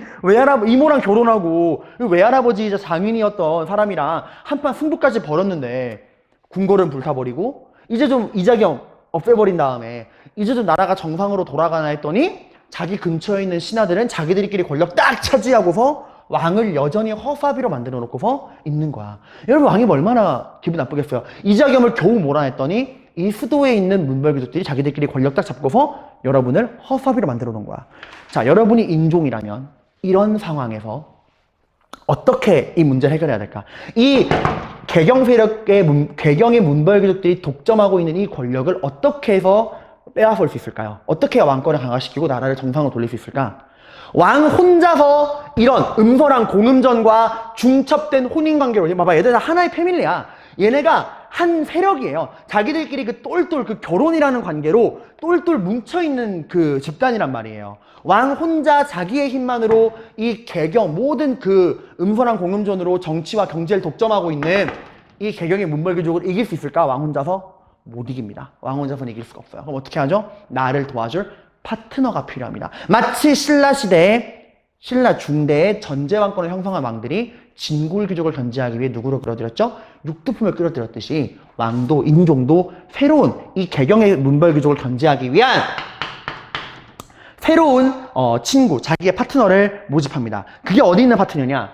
A: 이모랑 결혼하고 외할아버지이자 장인이었던 사람이랑 한판 승부까지 벌였는데 궁궐은 불타버리고 이제 좀 이자겸 없애버린 다음에 이제 좀 나라가 정상으로 돌아가나 했더니 자기 근처에 있는 신하들은 자기들끼리 권력 딱 차지하고서 왕을 여전히 허사비로 만들어 놓고서 있는 거야. 여러분, 왕이 얼마나 기분 나쁘겠어요. 이자겸을 겨우 몰아냈더니 이 수도에 있는 문벌귀족들이 자기들끼리 권력 딱 잡고서 여러분을 허사비로 만들어 놓은 거야. 자, 여러분이 인종이라면 이런 상황에서 어떻게 이 문제를 해결해야 될까? 이 개경의 문벌귀족들이 독점하고 있는 이 권력을 어떻게 해서 빼앗을 수 있을까요? 어떻게 왕권을 강화시키고 나라를 정상으로 돌릴 수 있을까? 왕 혼자서 이런 음서랑 공음전과 중첩된 혼인관계로, 봐봐, 얘들 다 하나의 패밀리야. 얘네가 한 세력이에요. 자기들끼리 그 똘똘 그 결혼이라는 관계로 똘똘 뭉쳐있는 그 집단이란 말이에요. 왕 혼자 자기의 힘만으로 이 개경, 모든 그 음서랑 공음전으로 정치와 경제를 독점하고 있는 이 개경의 문벌귀족을 이길 수 있을까? 왕 혼자서? 못 이깁니다. 왕 혼자서는 이길 수가 없어요. 그럼 어떻게 하죠? 나를 도와줄 파트너가 필요합니다. 마치 신라 시대에, 신라 중대에 전제왕권을 형성한 왕들이 진골귀족을 견제하기 위해 누구를 끌어들였죠? 육두품을 끌어들였듯이 왕도, 인종도 새로운 이 개경의 문벌귀족을 견제하기 위한 새로운 친구, 자기의 파트너를 모집합니다. 그게 어디 있는 파트너냐?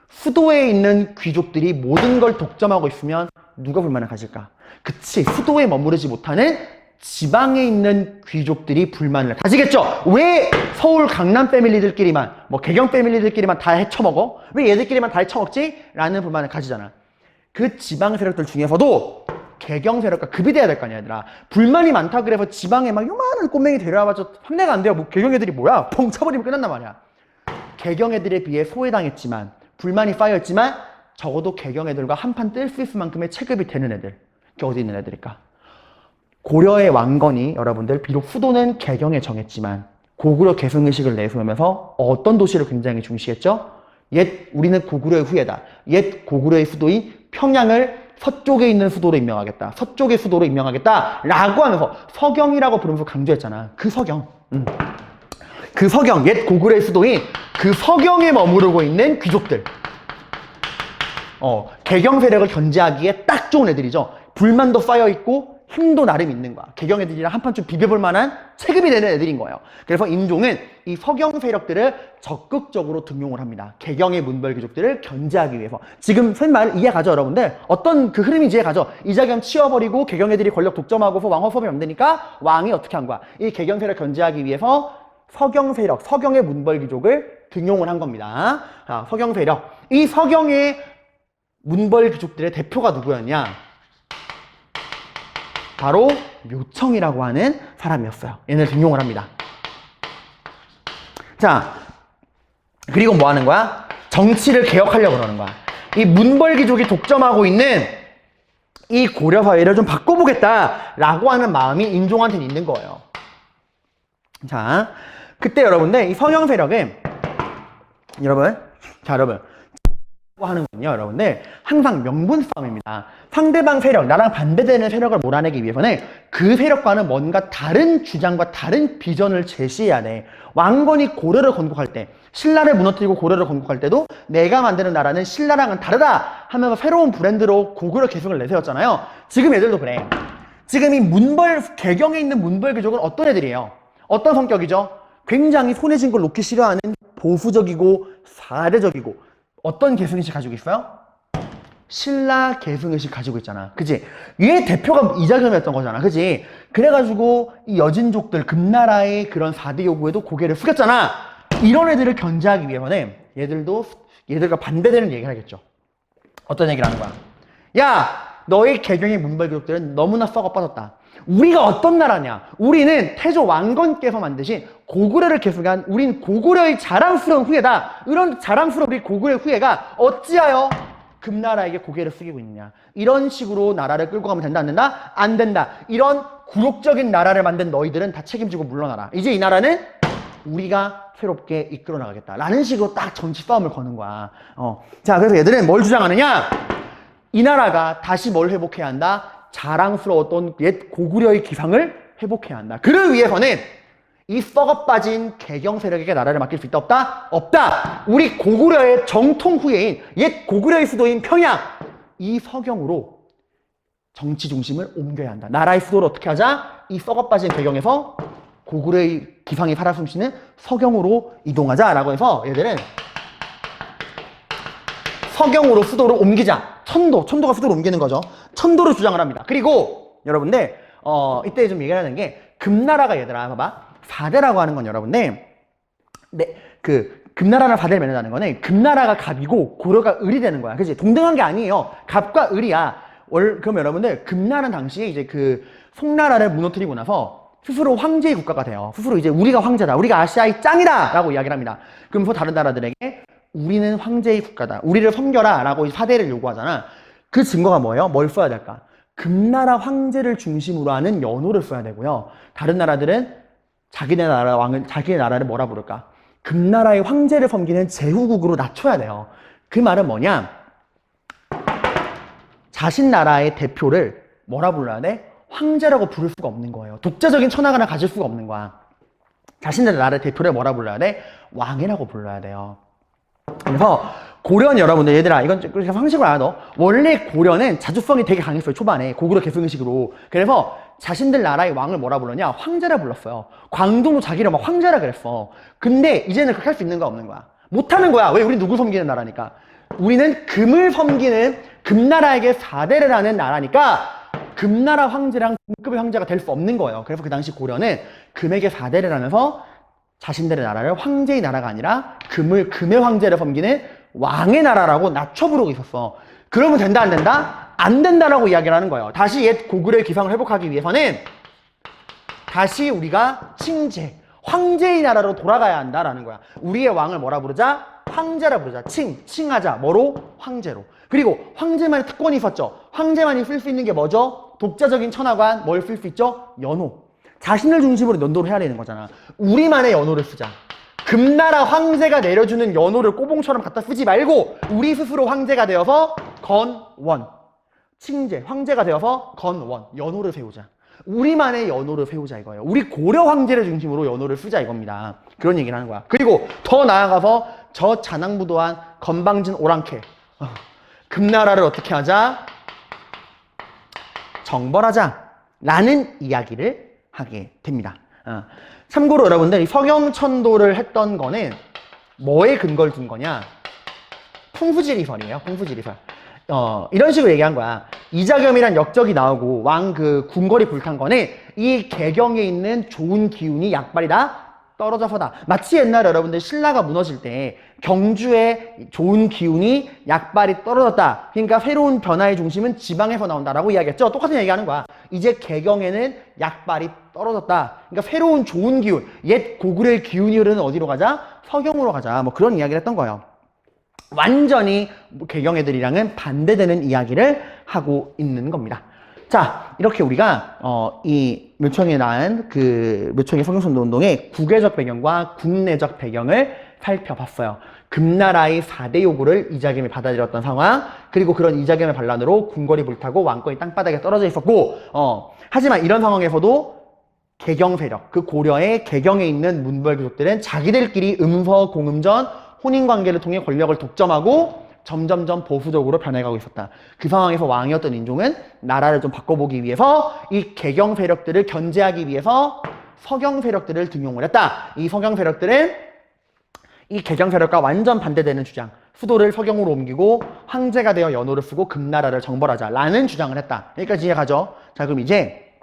A: 수도에 있는 귀족들이 모든 걸 독점하고 있으면 누가 불만을 가질까? 그치, 수도에 머무르지 못하는 지방에 있는 귀족들이 불만을 가지겠죠. 왜 서울 강남 패밀리들끼리만, 개경 패밀리들끼리만 다 헤쳐먹어? 왜 얘들끼리만 다 헤쳐먹지? 라는 불만을 가지잖아. 그 지방 세력들 중에서도 개경 세력과 급이 돼야 될 거 아니야, 얘들아. 불만이 많다 그래서 지방에 막 요만한 꼬맹이 데려와봐서 상대가 안 돼요. 개경 애들이 뭐야? 펑 차버리면 끝난단 말이야. 개경 애들에 비해 소외당했지만, 불만이 쌓였지만 적어도 개경 애들과 한판 뜰 수 있을 만큼의 체급이 되는 애들. 그게 어디 있는 애들일까? 고려의 왕건이 여러분들 비록 수도는 개경에 정했지만 고구려 계승의식을 내세우면서 어떤 도시를 굉장히 중시했죠? 우리는 고구려의 후예다. 옛 고구려의 수도인 평양을 서쪽에 있는 수도로 임명하겠다. 서쪽의 수도로 임명하겠다. 라고 하면서 서경이라고 부르면서 강조했잖아. 그 서경. 그 서경, 옛 고구려의 수도인 그 서경에 머무르고 있는 귀족들. 개경 세력을 견제하기에 딱 좋은 애들이죠. 불만도 쌓여있고 힘도 나름 있는 거야. 개경 애들이랑 한판 좀 비벼볼 만한 체급이 되는 애들인 거예요. 그래서 인종은 이 서경 세력들을 적극적으로 등용을 합니다. 개경의 문벌귀족들을 견제하기 위해서. 지금 말 이해가죠, 여러분들? 어떤 그 흐름인지 이해가죠? 이자겸 치워버리고 개경 애들이 권력 독점하고서 왕 허섭이 안 되니까 왕이 어떻게 한 거야? 이 개경 세력 견제하기 위해서 서경 세력, 서경의 문벌귀족을 등용을 한 겁니다. 자, 서경 세력. 이 서경의 문벌귀족들의 대표가 누구였냐? 바로 묘청이라고 하는 사람이었어요. 얘네를 등용을 합니다. 자, 그리고 뭐 하는 거야? 정치를 개혁하려고 그러는 거야. 이 문벌귀족이 독점하고 있는 이 고려 사회를 좀 바꿔보겠다라고 하는 마음이 인종한테는 있는 거예요. 자, 그때 여러분들 이 서경 세력은 여러분 하는군요, 여러분들. 항상 명분 싸움입니다. 상대방 세력, 나랑 반대되는 세력을 몰아내기 위해서는 그 세력과는 뭔가 다른 주장과 다른 비전을 제시해야 돼. 왕건이 고려를 건국할 때, 신라를 무너뜨리고 고려를 건국할 때도 내가 만드는 나라는 신라랑은 다르다 하면서 새로운 브랜드로 고구려 계승을 내세웠잖아요. 지금 애들도 그래. 지금 이 개경에 있는 문벌귀족은 어떤 애들이에요? 어떤 성격이죠? 굉장히 손에 쥔 걸 놓기 싫어하는 보수적이고 사대적이고 어떤 계승의식 가지고 있어요? 신라 계승의식 가지고 있잖아. 그치? 얘 대표가 이자겸이었던 거잖아. 그치? 그래가지고 이 여진족들, 금나라의 그런 4대 요구에도 고개를 숙였잖아. 이런 애들을 견제하기 위해서는 얘들과 반대되는 얘기를 하겠죠. 어떤 얘기를 하는 거야? 야, 너희 개경의 문벌귀족들은 너무나 썩어 빠졌다. 우리가 어떤 나라냐? 우리는 태조 왕건께서 만드신 고구려를 계승한 우린 고구려의 자랑스러운 후예다. 이런 자랑스러운 우리 고구려의 후예가 어찌하여 금나라에게 고개를 숙이고 있느냐? 이런 식으로 나라를 끌고 가면 된다, 안 된다? 안 된다. 이런 굴욕적인 나라를 만든 너희들은 다 책임지고 물러나라. 이제 이 나라는 우리가 새롭게 이끌어 나가겠다. 라는 식으로 딱 정치 싸움을 거는 거야. 자, 그래서 얘들은 뭘 주장하느냐? 이 나라가 다시 뭘 회복해야 한다? 자랑스러웠던 옛 고구려의 기상을 회복해야 한다. 그를 위해서는 이 썩어 빠진 개경 세력에게 나라를 맡길 수 있다, 없다? 없다! 우리 고구려의 정통 후예인 옛 고구려의 수도인 평양, 이 서경으로 정치 중심을 옮겨야 한다. 나라의 수도를 어떻게 하자? 이 썩어 빠진 개경에서 고구려의 기상이 살아 숨쉬는 서경으로 이동하자라고 해서 얘들은 서경으로 수도를 옮기자. 천도가 수도를 옮기는 거죠. 천도를 주장을 합니다. 그리고 여러분들 이때 좀 얘기해야 되는 게 금나라가 얘들아 봐봐. 4대라고 하는 건 여러분들 금나라랑 4대를 맺는다는 거는 금나라가 갑이고 고려가 을이 되는 거야. 그치? 동등한 게 아니에요. 갑과 을이야. 그럼 여러분들 금나라는 당시에 이제 그 송나라를 무너뜨리고 나서 스스로 황제의 국가가 돼요. 스스로 이제 우리가 황제다. 우리가 아시아의 짱이다. 라고 이야기를 합니다. 그러면서 다른 나라들에게 우리는 황제의 국가다. 우리를 섬겨라. 라고 4대를 요구하잖아. 그 증거가 뭐예요? 뭘 써야 될까? 금나라 황제를 중심으로 하는 연호를 써야 되고요. 다른 나라들은 자기네 나라를 뭐라 부를까? 금나라의 황제를 섬기는 제후국으로 낮춰야 돼요. 그 말은 뭐냐? 자신 나라의 대표를 뭐라 불러야 돼? 황제라고 부를 수가 없는 거예요. 독자적인 천하관을 가질 수가 없는 거야. 자신들 나라의 대표를 뭐라 불러야 돼? 왕이라고 불러야 돼요. 그래서 고려는 여러분들 얘들아 이건 상식으로 알아둬. 원래 고려는 자주성이 되게 강했어요. 초반에 고구려 계승식으로. 그래서 자신들 나라의 왕을 뭐라 불렀냐? 황제라 불렀어요. 광동도 자기를 막 황제라 그랬어. 근데 이제는 그렇게 할 수 있는 거야, 없는 거야? 못하는 거야. 왜? 우리 누구 섬기는 나라니까. 우리는 금을 섬기는 금나라에게 4대를 하는 나라니까 금나라 황제랑 동급의 황제가 될 수 없는 거예요. 그래서 그 당시 고려는 금에게 4대를 하면서 자신들의 나라를 황제의 나라가 아니라 금의 황제를 섬기는 왕의 나라라고 낮춰 부르고 있었어. 그러면 된다, 안 된다? 안 된다라고 이야기를 하는 거예요. 다시 옛 고구려의 기상을 회복하기 위해서는 다시 우리가 칭제, 황제의 나라로 돌아가야 한다라는 거야. 우리의 왕을 뭐라 부르자? 황제라 부르자. 칭하자. 뭐로? 황제로. 그리고 황제만의 특권이 있었죠. 황제만이 쓸 수 있는 게 뭐죠? 독자적인 천하관, 뭘 쓸 수 있죠? 연호. 자신을 중심으로 연도를 해야 되는 거잖아. 우리만의 연호를 쓰자. 금나라 황제가 내려주는 연호를 꼬봉처럼 갖다 쓰지 말고 우리 스스로 황제가 되어서 건원. 칭제, 황제가 되어서 건원. 연호를 세우자. 우리만의 연호를 세우자 이거예요. 우리 고려 황제를 중심으로 연호를 쓰자 이겁니다. 그런 얘기를 하는 거야. 그리고 더 나아가서 저 자낭부도한 건방진 오랑캐. 금나라를 어떻게 하자? 정벌하자. 라는 이야기를 하게 됩니다. 참고로 여러분들 이 서경천도를 했던 거는 뭐에 근거를 둔 거냐? 풍부지리설이에요. 풍부지리설. 이런 식으로 얘기한 거야. 이자겸이란 역적이 나오고 왕 그 궁궐이 불탄 거는 이 개경에 있는 좋은 기운이 약발이 다 떨어져서다. 마치 옛날에 여러분들 신라가 무너질 때 경주에 좋은 기운이 약발이 떨어졌다. 그러니까 새로운 변화의 중심은 지방에서 나온다라고 이야기했죠. 똑같은 얘기하는 거야. 이제 개경에는 약발이 떨어졌다. 그러니까 새로운 좋은 기운, 옛 고구려의 기운이 흐르는 어디로 가자? 서경으로 가자. 뭐 그런 이야기를 했던 거예요. 완전히 개경 애들이랑은 반대되는 이야기를 하고 있는 겁니다. 자, 이렇게 우리가 이 묘청에 낳은 그 묘청의 서경천도 운동의 국외적 배경과 국내적 배경을 살펴봤어요. 금나라의 4대 요구를 이자겸이 받아들였던 상황, 그리고 그런 이자겸의 반란으로 궁궐이 불타고 왕권이 땅바닥에 떨어져 있었고, 하지만 이런 상황에서도 개경 세력, 그 고려의 개경에 있는 문벌귀족들은 자기들끼리 음서, 공음전, 혼인관계를 통해 권력을 독점하고 점점점 보수적으로 변해가고 있었다. 그 상황에서 왕이었던 인종은 나라를 좀 바꿔보기 위해서 이 개경 세력들을 견제하기 위해서 서경 세력들을 등용을 했다. 이 서경 세력들은 이 개경 세력과 완전 반대되는 주장, 수도를 서경으로 옮기고 황제가 되어 연호를 쓰고 금나라를 정벌하자라는 주장을 했다. 여기까지 이해가죠? 자, 그럼 이제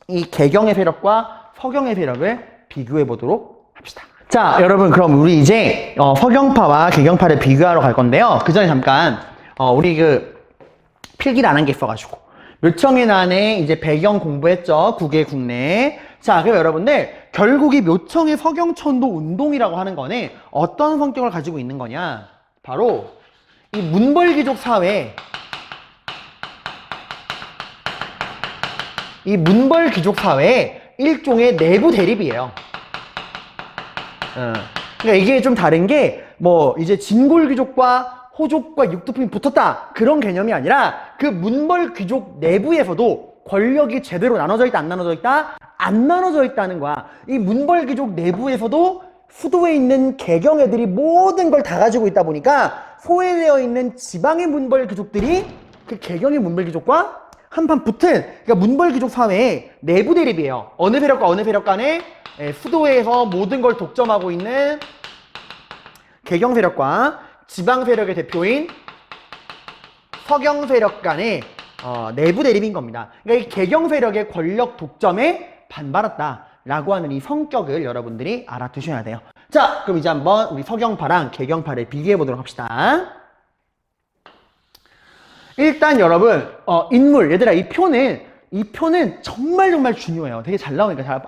A: 이 개경의 세력과 서경의 세력을 비교해 보도록 합시다. 자, 여러분, 그럼 우리 이제 서경파와 개경파를 비교하러 갈 건데요. 그 전에 잠깐 우리 필기를 안 한 게 있어가지고. 묘청의 난에 이제 배경 공부했죠. 국외 국내. 자, 그럼 여러분들, 결국 이 묘청의 서경천도 운동이라고 하는 거는 어떤 성격을 가지고 있는 거냐? 바로 이 문벌귀족 사회, 이 문벌귀족 사회의 일종의 내부 대립이에요. 그러니까 이게 좀 다른 게, 이제 진골귀족과 호족과 육두품이 붙었다, 그런 개념이 아니라 그 문벌귀족 내부에서도 권력이 제대로 나눠져 있다, 안 나눠져 있다? 안 나눠져 있다는 거야. 이 문벌귀족 내부에서도 수도에 있는 개경 애들이 모든 걸 다 가지고 있다 보니까 소외되어 있는 지방의 문벌귀족들이 그 개경의 문벌귀족과 한판 붙은, 그러니까 문벌귀족 사회의 내부 대립이에요. 어느 세력과 어느 세력 간에 수도에서 모든 걸 독점하고 있는 개경 세력과 지방 세력의 대표인 서경 세력 간의 내부 대립인 겁니다. 그러니까 이 개경 세력의 권력 독점에 반발했다라고 하는 이 성격을 여러분들이 알아두셔야 돼요. 자, 그럼 이제 한번 우리 서경파랑 개경파를 비교해 보도록 합시다. 일단 여러분, 인물, 얘들아, 이 표는 정말 중요해요. 되게 잘 나오니까 잘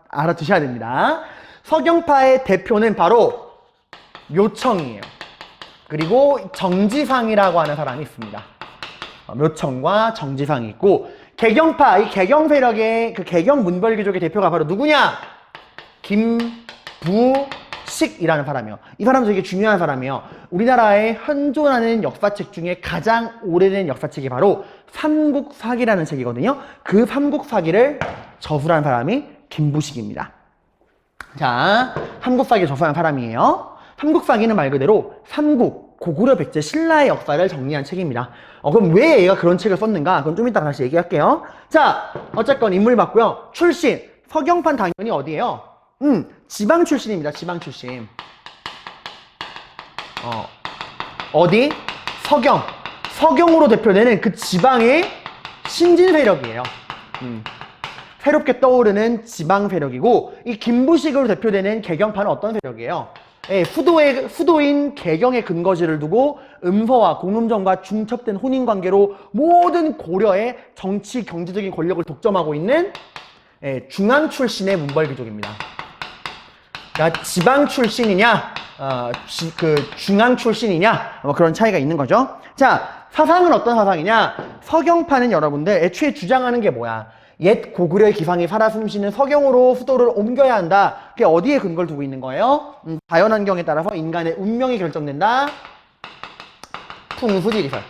A: 알아두셔야 됩니다. 서경파의 대표는 바로 묘청이에요. 그리고 정지상이라고 하는 사람이 있습니다. 묘청과 정지상이 있고, 개경파, 이 개경 세력의 그 개경 문벌귀족의 대표가 바로 누구냐? 김부식이라는 사람이에요. 이 사람도 되게 중요한 사람이에요. 우리나라에 현존하는 역사책 중에 가장 오래된 역사책이 바로 삼국사기라는 책이거든요. 그 삼국사기를 저술한 사람이 김부식입니다. 자, 삼국사기 저술한 사람이에요. 삼국사기는 말 그대로 삼국, 고구려, 백제, 신라의 역사를 정리한 책입니다. 그럼 왜 얘가 그런 책을 썼는가? 그건 좀 이따 다시 얘기할게요. 자, 어쨌건 인물 맞고요. 출신, 서경판 당연히 어디예요? 지방 출신입니다. 지방 출신. 어디? 서경. 서경으로 대표되는 그 지방의 신진 세력이에요. 새롭게 떠오르는 지방 세력이고, 이 김부식으로 대표되는 개경파는 어떤 세력이에요? 수도인 개경의 근거지를 두고 음서와 공음정과 중첩된 혼인관계로 모든 고려의 정치, 경제적인 권력을 독점하고 있는 중앙 출신의 문벌귀족입니다. 그러니까 지방 출신이냐, 중앙 출신이냐, 그런 차이가 있는 거죠. 자, 사상은 어떤 사상이냐? 서경파는 여러분들 애초에 주장하는 게 뭐야? 옛 고구려의 기상이 살아 숨쉬는 서경으로 수도를 옮겨야 한다. 그게 어디에 근거를 두고 있는 거예요? 자연환경에 따라서 인간의 운명이 결정된다. 풍수지리설.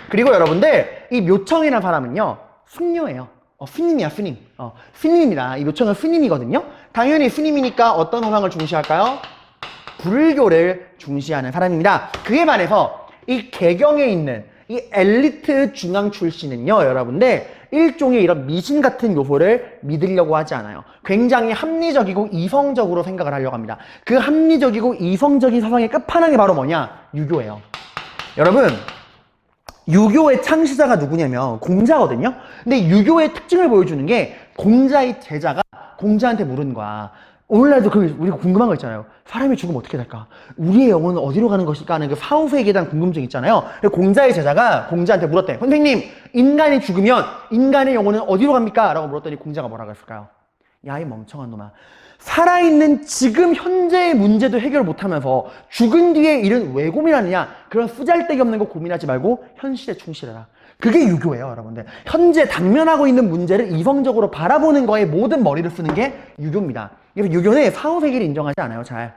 A: 그리고 여러분들, 이 묘청이라는 사람은요, 승려예요. 스님이야, 스님. 스님입니다. 이 묘청은 스님이거든요. 당연히 스님이니까 어떤 사상을 중시할까요? 불교를 중시하는 사람입니다. 그에 반해서 이 개경에 있는 이 엘리트 중앙 출신은요, 여러분들, 일종의 이런 미신 같은 요소를 믿으려고 하지 않아요. 굉장히 합리적이고 이성적으로 생각을 하려고 합니다. 그 합리적이고 이성적인 사상의 끝판왕이 바로 뭐냐? 유교예요. 여러분, 유교의 창시자가 누구냐면 공자거든요. 근데 유교의 특징을 보여주는 게 공자의 제자가 공자한테 물은 거야. 오늘날도 우리가 궁금한 거 있잖아요. 사람이 죽으면 어떻게 될까? 우리의 영혼은 어디로 가는 것일까 하는 그 사후세계에 대한 궁금증 있잖아요. 공자의 제자가 공자한테 물었대. 선생님, 인간이 죽으면 인간의 영혼은 어디로 갑니까? 라고 물었더니 공자가 뭐라고 했을까요? 야, 이 멍청한 놈아. 살아있는 지금 현재의 문제도 해결 못하면서 죽은 뒤에 일은 왜 고민하느냐? 그런 쓰잘데기 없는 거 고민하지 말고 현실에 충실해라. 그게 유교예요, 여러분들. 현재 당면하고 있는 문제를 이성적으로 바라보는 거에 모든 머리를 쓰는 게 유교입니다. 그래서 유교는 사후세계를 인정하지 않아요, 잘.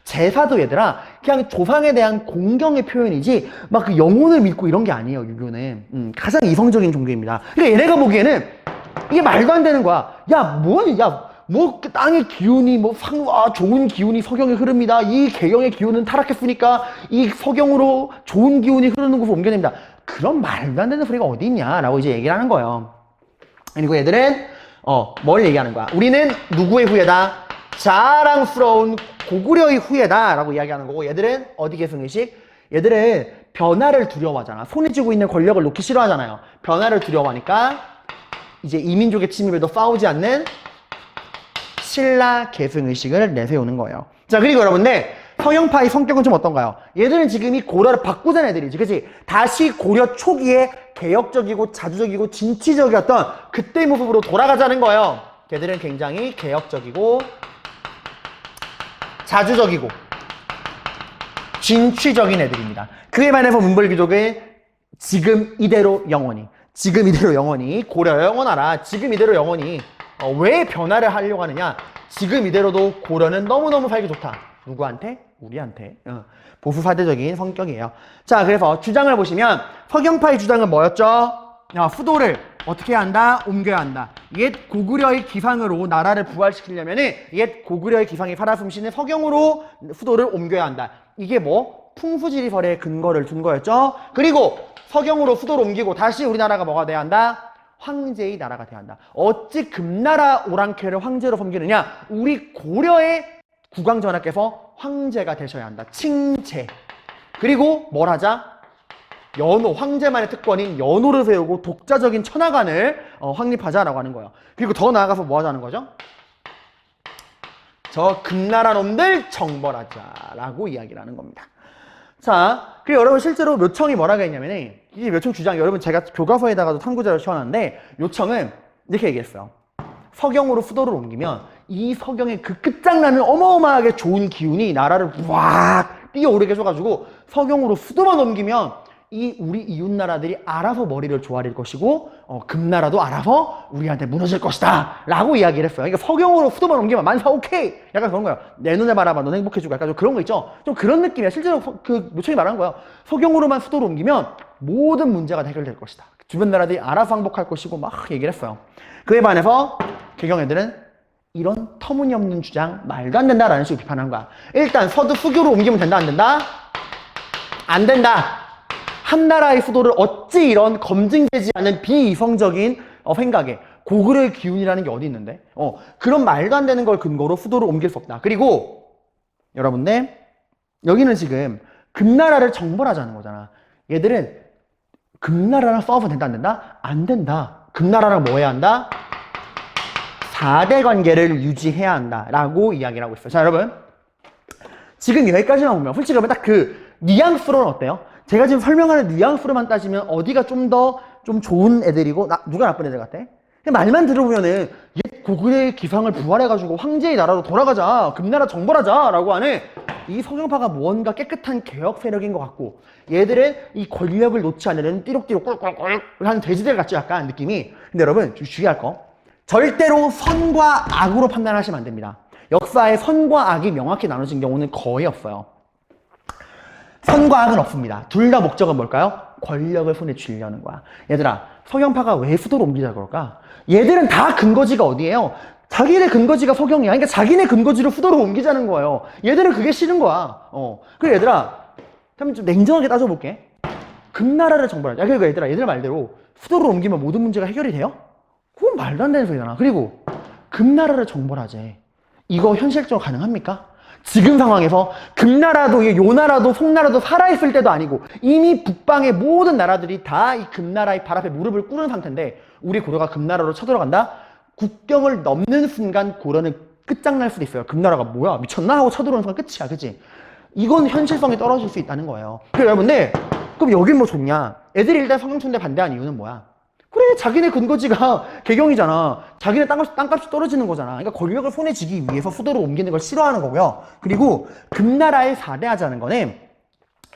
A: 제사도 얘들아, 그냥 조상에 대한 공경의 표현이지 막 그 영혼을 믿고 이런 게 아니에요, 유교는. 가장 이성적인 종교입니다. 그러니까 얘네가 보기에는 이게 말도 안 되는 거야. 그 땅의 기운이 좋은 기운이 서경에 흐릅니다. 이 개경의 기운은 타락했으니까 이 서경으로 좋은 기운이 흐르는 곳으로 옮겨냅니다. 그런 말도 안 되는 소리가 어디 있냐라고 이제 얘기를 하는 거예요. 그리고 얘들은 뭘 얘기하는 거야? 우리는 누구의 후예다? 자랑스러운 고구려의 후예다 라고 이야기하는 거고, 얘들은 어디 계승의식? 얘들은 변화를 두려워하잖아. 손에 쥐고 있는 권력을 놓기 싫어하잖아요. 변화를 두려워하니까 이제 이민족의 침입에도 싸우지 않는 신라 계승의식을 내세우는 거예요. 자, 그리고 여러분들, 서경파의 성격은 좀 어떤가요? 얘들은 지금 이 고려를 바꾸자는 애들이지, 그치? 다시 고려 초기에 개혁적이고 자주적이고 진취적이었던 그때 모습으로 돌아가자는 거예요. 걔들은 굉장히 개혁적이고 자주적이고 진취적인 애들입니다. 그에 반해서 문벌귀족은 지금 이대로 영원히 고려 영원하라. 지금 이대로 영원히. 왜 변화를 하려고 하느냐? 지금 이대로도 고려는 너무너무 살기 좋다. 누구한테? 우리한테. 보수사대적인 성격이에요. 자, 그래서 주장을 보시면 서경파의 주장은 뭐였죠? 수도를 어떻게 해야 한다? 옮겨야 한다. 옛 고구려의 기상으로 나라를 부활시키려면 옛 고구려의 기상이 살아 숨쉬는 서경으로 수도를 옮겨야 한다. 이게 뭐? 풍수지리설의 근거를 둔 거였죠. 그리고 서경으로 수도를 옮기고 다시 우리나라가 뭐가 돼야 한다? 황제의 나라가 돼야 한다. 어찌 금나라 오랑캐를 황제로 섬기느냐? 우리 고려의 국왕전하께서 황제가 되셔야 한다. 칭제. 그리고 뭘 하자? 연호, 황제만의 특권인 연호를 세우고 독자적인 천하관을 확립하자라고 하는 거예요. 그리고 더 나아가서 뭐 하자는 거죠? 저 금나라 놈들 정벌하자라고 이야기를 하는 겁니다. 자, 그리고 여러분 실제로 묘청이 뭐라고 했냐면은 이 묘청 주장, 여러분 제가 교과서에다가도 탐구자를 씌워놨는데 요청은 이렇게 얘기했어요. 서경으로 수도를 옮기면 이 서경의 그 끝장나는 어마어마하게 좋은 기운이 나라를 확 뛰어오르게 해줘가지고 서경으로 수도만 옮기면 이 우리 이웃나라들이 알아서 머리를 조아릴 것이고 금나라도 알아서 우리한테 무너질 것이다 라고 이야기를 했어요. 그러니까 서경으로 수도만 옮기면 만사 오케이 약간 그런 거예요. 내 눈에 바라봐 넌 행복해지고 약간 좀 그런 거 있죠. 좀 그런 느낌이야. 실제로 그 묘청이 말한 거예요. 서경으로만 수도를 옮기면 모든 문제가 해결될 것이다. 주변 나라들이 알아서 항복할 것이고 막 얘기를 했어요. 그에 반해서 개경 애들은 이런 터무니없는 주장 말도 안 된다라는 식으로 비판한 거야. 일단 서도 수교로 옮기면 된다 안 된다? 안 된다. 한 나라의 수도를 어찌 이런 검증되지 않은 비이성적인 생각에 고구려의 기운이라는 게 어디 있는데 그런 말도 안 되는 걸 근거로 수도를 옮길 수 없다. 그리고 여러분들 여기는 지금 금나라를 정벌하자는 거잖아. 얘들은 금나라랑 싸워서 된다 안 된다? 안 된다. 금나라랑 뭐 해야 한다? 4대 관계를 유지해야 한다 라고 이야기를 하고 있어요. 자, 여러분 지금 여기까지만 보면 솔직히 그러면 딱 그 뉘앙스로는 어때요? 제가 지금 설명하는 뉘앙스로만 따지면 어디가 좀 더 좀 좋은 애들이고 누가 나쁜 애들 같아? 말만 들어보면은 옛 고구려의 기상을 부활해가지고 황제의 나라로 돌아가자, 금나라 정벌하자 라고 하는 이 서경파가 무언가 깨끗한 개혁 세력인 것 같고 얘들은 이 권력을 놓지 않으려는 띠룩띠룩 꿀꿀꿀 하는 돼지들 같죠 약간 느낌이. 근데 여러분 좀 주의할 거 절대로 선과 악으로 판단하시면 안 됩니다. 역사에 선과 악이 명확히 나눠진 경우는 거의 없어요. 선과 악은 없습니다. 둘 다 목적은 뭘까요? 권력을 손에 쥐려는 거야. 얘들아, 서경파가 왜 수도를 옮기자 그럴까? 얘들은 다 근거지가 어디예요? 자기네 근거지가 서경이야. 그러니까 자기네 근거지를 수도로 옮기자는 거예요. 얘들은 그게 싫은 거야. 그래 얘들아, 좀 냉정하게 따져볼게. 금나라를 정벌하자. 그러니까 얘들아, 얘들 말대로 수도로 옮기면 모든 문제가 해결이 돼요? 그건 말도 안 되는 소리잖아. 그리고 금나라를 정벌하재. 이거 현실적으로 가능합니까? 지금 상황에서 금나라도 요나라도 송나라도 살아있을 때도 아니고 이미 북방의 모든 나라들이 다 이 금나라의 발 앞에 무릎을 꿇은 상태인데 우리 고려가 금나라로 쳐들어간다? 국경을 넘는 순간 고려는 끝장날 수도 있어요. 금나라가 뭐야 미쳤나? 하고 쳐들어오는 순간 끝이야. 그치? 이건 현실성이 떨어질 수 있다는 거예요. 그래 여러분들 그럼 여긴 뭐 좋냐? 애들이 일단 서경촌대 반대한 이유는 뭐야? 그래 자기네 근거지가 개경이잖아. 자기네 땅값이 떨어지는 거잖아. 그러니까 권력을 손에 쥐기 위해서 수도를 옮기는 걸 싫어하는 거고요. 그리고 금나라에 사대하자는 거는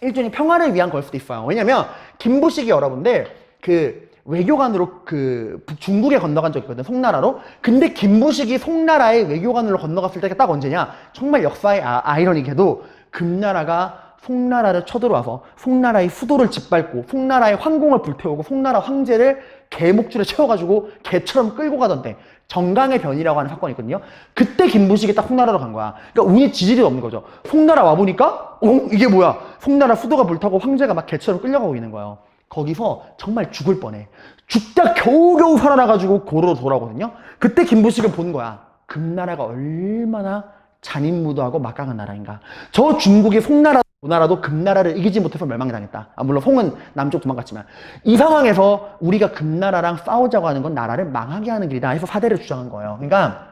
A: 일종의 평화를 위한 걸 수도 있어요. 왜냐면 김부식이 여러분들 그 외교관으로 그 중국에 건너간 적이 있거든. 송나라로. 근데 김부식이 송나라의 외교관으로 건너갔을 때가 딱 언제냐? 정말 역사의 아이러니게도 금나라가 송나라를 쳐들어와서 송나라의 수도를 짓밟고 송나라의 황궁을 불태우고 송나라 황제를 개 목줄에 채워가지고 개처럼 끌고 가던데 정강의 변이라고 하는 사건이 있거든요. 그때 김부식이 딱 송나라로 간 거야. 그러니까 운이 지질이 없는 거죠. 송나라 와보니까 이게 뭐야? 송나라 수도가 불타고 황제가 막 개처럼 끌려가고 있는 거예요. 거기서 정말 죽을 뻔해. 죽다 겨우겨우 살아나가지고 고려로 돌아오거든요. 그때 김부식은 본 거야. 금나라가 얼마나 잔인무도하고 막강한 나라인가. 저 중국의 송나라 나라도 금나라를 이기지 못해서 멸망당했다. 물론 송은 남쪽 도망갔지만 이 상황에서 우리가 금나라랑 싸우자고 하는 건 나라를 망하게 하는 길이다 해서 사대를 주장한 거예요. 그러니까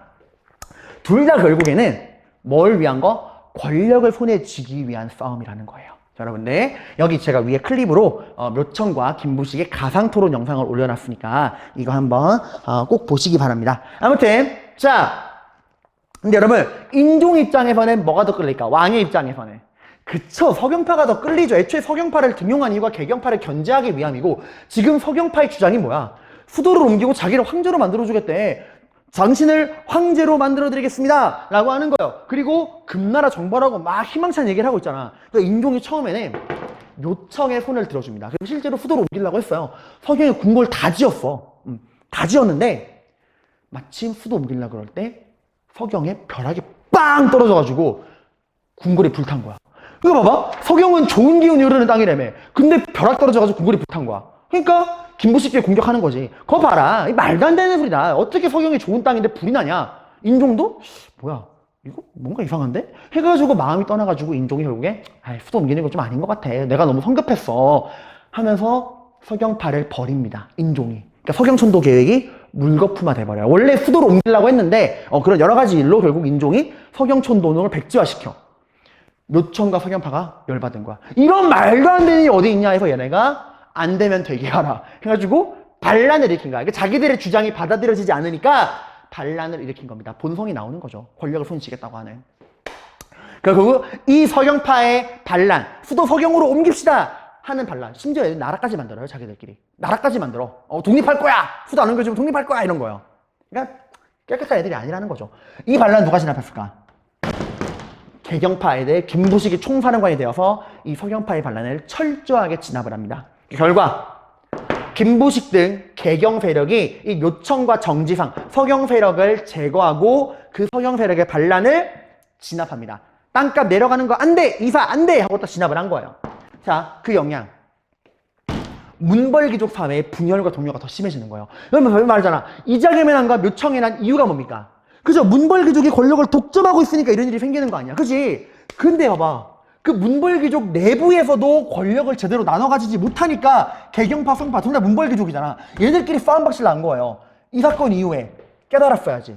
A: 둘 다 결국에는 뭘 위한 거? 권력을 손에 쥐기 위한 싸움이라는 거예요. 자, 여러분들 여기 제가 위에 클립으로 묘청과 김부식의 가상토론 영상을 올려놨으니까 이거 한번 꼭 보시기 바랍니다. 아무튼 자, 근데 여러분 인종 입장에서는 뭐가 더 끌릴까? 왕의 입장에서는 그쵸, 서경파가 더 끌리죠. 애초에 서경파를 등용한 이유가 개경파를 견제하기 위함이고, 지금 서경파의 주장이 뭐야? 수도를 옮기고 자기를 황제로 만들어주겠대. 당신을 황제로 만들어드리겠습니다 라고 하는 거예요. 그리고 금나라 정벌하고 막 희망찬 얘기를 하고 있잖아. 그러니까 인종이 처음에는 요청의 손을 들어줍니다. 그리고 실제로 수도를 옮기려고 했어요. 서경이 궁궐 다 지었어. 다 지었는데 마침 수도 옮기려고 그럴 때 서경의 벼락이 빵 떨어져가지고 궁궐이 불탄 거야. 이거 봐봐. 서경은 좋은 기운이 흐르는 땅이라며. 근데 벼락 떨어져가지고 궁궐이 불탄 거야. 그러니까 김부식께 공격하는 거지. 거 봐라. 말도 안 되는 소리다. 어떻게 서경이 좋은 땅인데 불이 나냐. 인종도 뭐야 이거 뭔가 이상한데? 해가지고 마음이 떠나가지고 인종이 결국에 수도 옮기는 거 좀 아닌 것 같아. 내가 너무 성급했어 하면서 서경파를 버립니다. 인종이. 그러니까 서경천도 계획이 물거품화 돼버려요. 원래 수도를 옮기려고 했는데 그런 여러 가지 일로 결국 인종이 서경천도농을 백지화시켜. 묘청과 서경파가 열받은 거야. 이런 말도 안 되는 일이 어디 있냐 해서 얘네가 안 되면 되게 하라 해가지고 반란을 일으킨 거야. 그러니까 자기들의 주장이 받아들여지지 않으니까 반란을 일으킨 겁니다. 본성이 나오는 거죠. 권력을 손쥐겠다고 하는. 그리고 이 서경파의 반란, 수도 서경으로 옮깁시다 하는 반란. 심지어 나라까지 만들어요. 자기들끼리. 나라까지 만들어. 독립할 거야. 수도 안 옮겨주면 독립할 거야. 이런 거예요. 그러니까 깨끗한 애들이 아니라는 거죠. 이 반란 누가 진압했을까? 개경파 애들 김부식이 총사령관이 되어서 이 서경파의 반란을 철저하게 진압을 합니다. 결과 김부식 등 개경 세력이 이 묘청과 정지상 서경 세력을 제거하고 그 서경 세력의 반란을 진압합니다. 땅값 내려가는 거 안 돼! 이사 안 돼! 하고 또 진압을 한 거예요. 자, 그 영향. 문벌귀족 사회의 분열과 동요가 더 심해지는 거예요. 여러분 말하잖아. 이자겸의 묘청의 난 이유가 뭡니까? 그죠? 문벌귀족이 권력을 독점하고 있으니까 이런 일이 생기는 거 아니야. 그치? 근데 봐봐. 그 문벌귀족 내부에서도 권력을 제대로 나눠 가지지 못하니까 개경파, 성파 둘 다 문벌귀족이잖아. 얘들끼리 싸움박질 난 거예요. 이 사건 이후에 깨달았어야지.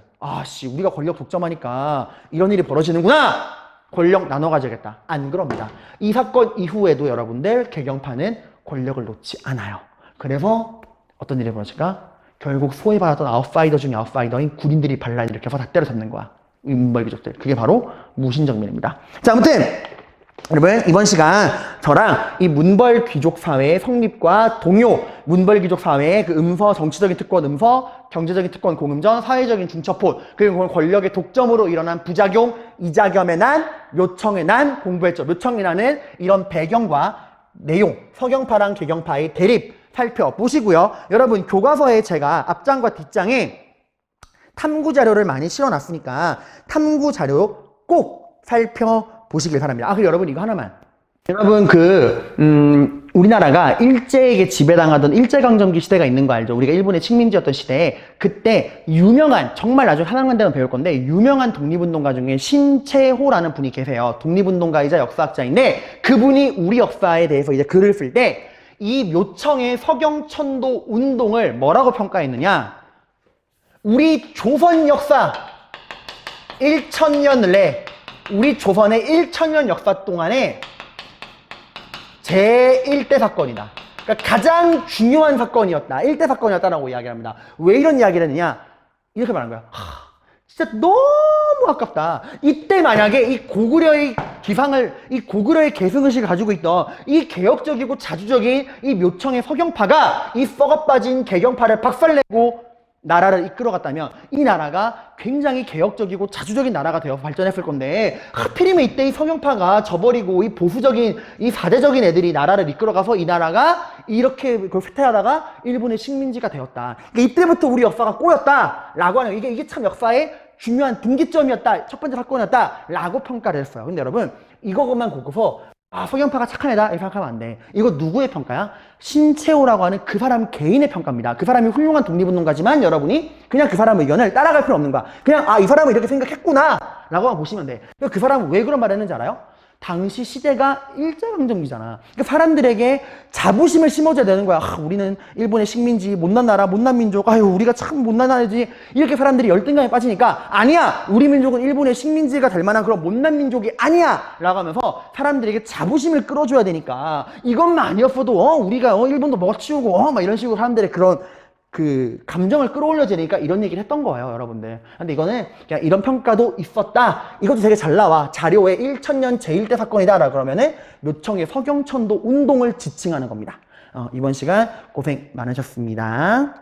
A: 우리가 권력 독점하니까 이런 일이 벌어지는구나. 권력 나눠 가져야겠다. 안 그럽니다. 이 사건 이후에도 여러분들 개경파는 권력을 놓지 않아요. 그래서 어떤 일이 벌어질까? 결국 소외받았던 아웃사이더 중에 아웃사이더인 군인들이 반란을 일으켜서 다 때려잡는 거야. 이 문벌귀족들. 그게 바로 무신정민입니다. 자, 아무튼 여러분 이번 시간 저랑 이 문벌귀족 사회의 성립과 동요, 문벌귀족 사회의 그 음서, 정치적인 특권 음서, 경제적인 특권 공음전, 사회적인 중첩혼, 그리고 권력의 독점으로 일어난 부작용, 이자겸의 난, 묘청의 난 공부했죠. 묘청의 난은 이런 배경과 내용, 서경파랑 개경파의 대립 살펴보시고요. 여러분 교과서에 제가 앞장과 뒷장에 탐구 자료를 많이 실어놨으니까 탐구 자료 꼭 살펴보시길 바랍니다. 그리고 여러분 이거 하나만. 여러분 우리나라가 일제에게 지배당하던 일제강점기 시대가 있는 거 알죠? 우리가 일본의 식민지였던 시대에 그때 유명한, 정말 나중에 한학년 되면 배울 건데 유명한 독립운동가 중에 신채호라는 분이 계세요. 독립운동가이자 역사학자인데 그분이 우리 역사에 대해서 이제 글을 쓸 때 이 묘청의 서경천도 운동을 뭐라고 평가했느냐? 우리 조선 역사 1000년 내, 우리 조선의 1000년 역사 동안에 제1대 사건이다. 그러니까 가장 중요한 사건이었다. 1대 사건이었다라고 이야기를 합니다. 왜 이런 이야기를 했느냐? 이렇게 말한 거야. 진짜 너무 아깝다. 이때 만약에 이 고구려의 기상을, 이 고구려의 계승의식을 가지고 있던 이 개혁적이고 자주적인 이 묘청의 서경파가 이 썩어빠진 개경파를 박살내고 나라를 이끌어갔다면 이 나라가 굉장히 개혁적이고 자주적인 나라가 되어서 발전했을 건데 하필이면 이때 이 서경파가 저버리고 이 보수적인 이 사대적인 애들이 나라를 이끌어가서 이 나라가 이렇게 그걸 쇠퇴하다가 일본의 식민지가 되었다. 그러니까 이때부터 우리 역사가 꼬였다라고 하는 이게 참 역사의 중요한 분기점이었다. 첫 번째 사건이었다라고 평가를 했어요. 근데 여러분 이것만 보고서 서경파가 착한 애다 이렇게 생각하면 안 돼. 이거 누구의 평가야? 신채호라고 하는 그 사람 개인의 평가입니다. 그 사람이 훌륭한 독립운동가지만 여러분이 그냥 그 사람 의견을 따라갈 필요 없는 거야. 그냥 이 사람은 이렇게 생각했구나 라고 보시면 돼. 그 사람은 왜 그런 말을 했는지 알아요? 당시 시대가 일제강점기잖아. 그러니까 사람들에게 자부심을 심어줘야 되는 거야. 우리는 일본의 식민지, 못난 나라, 못난 민족, 아유, 우리가 참 못난 나라지. 이렇게 사람들이 열등감에 빠지니까, 아니야! 우리 민족은 일본의 식민지가 될 만한 그런 못난 민족이 아니야! 라고 하면서 사람들에게 자부심을 끌어줘야 되니까, 이것만 아니었어도, 우리가, 일본도 먹어치우고, 막 이런 식으로 사람들의 그런, 감정을 끌어올려야 되니까 이런 얘기를 했던 거예요, 여러분들. 근데 이거는 그냥 이런 평가도 있었다. 이것도 되게 잘 나와. 자료에 1000년 제1대 사건이다. 라고 그러면은 묘청의 서경천도 운동을 지칭하는 겁니다. 이번 시간 고생 많으셨습니다.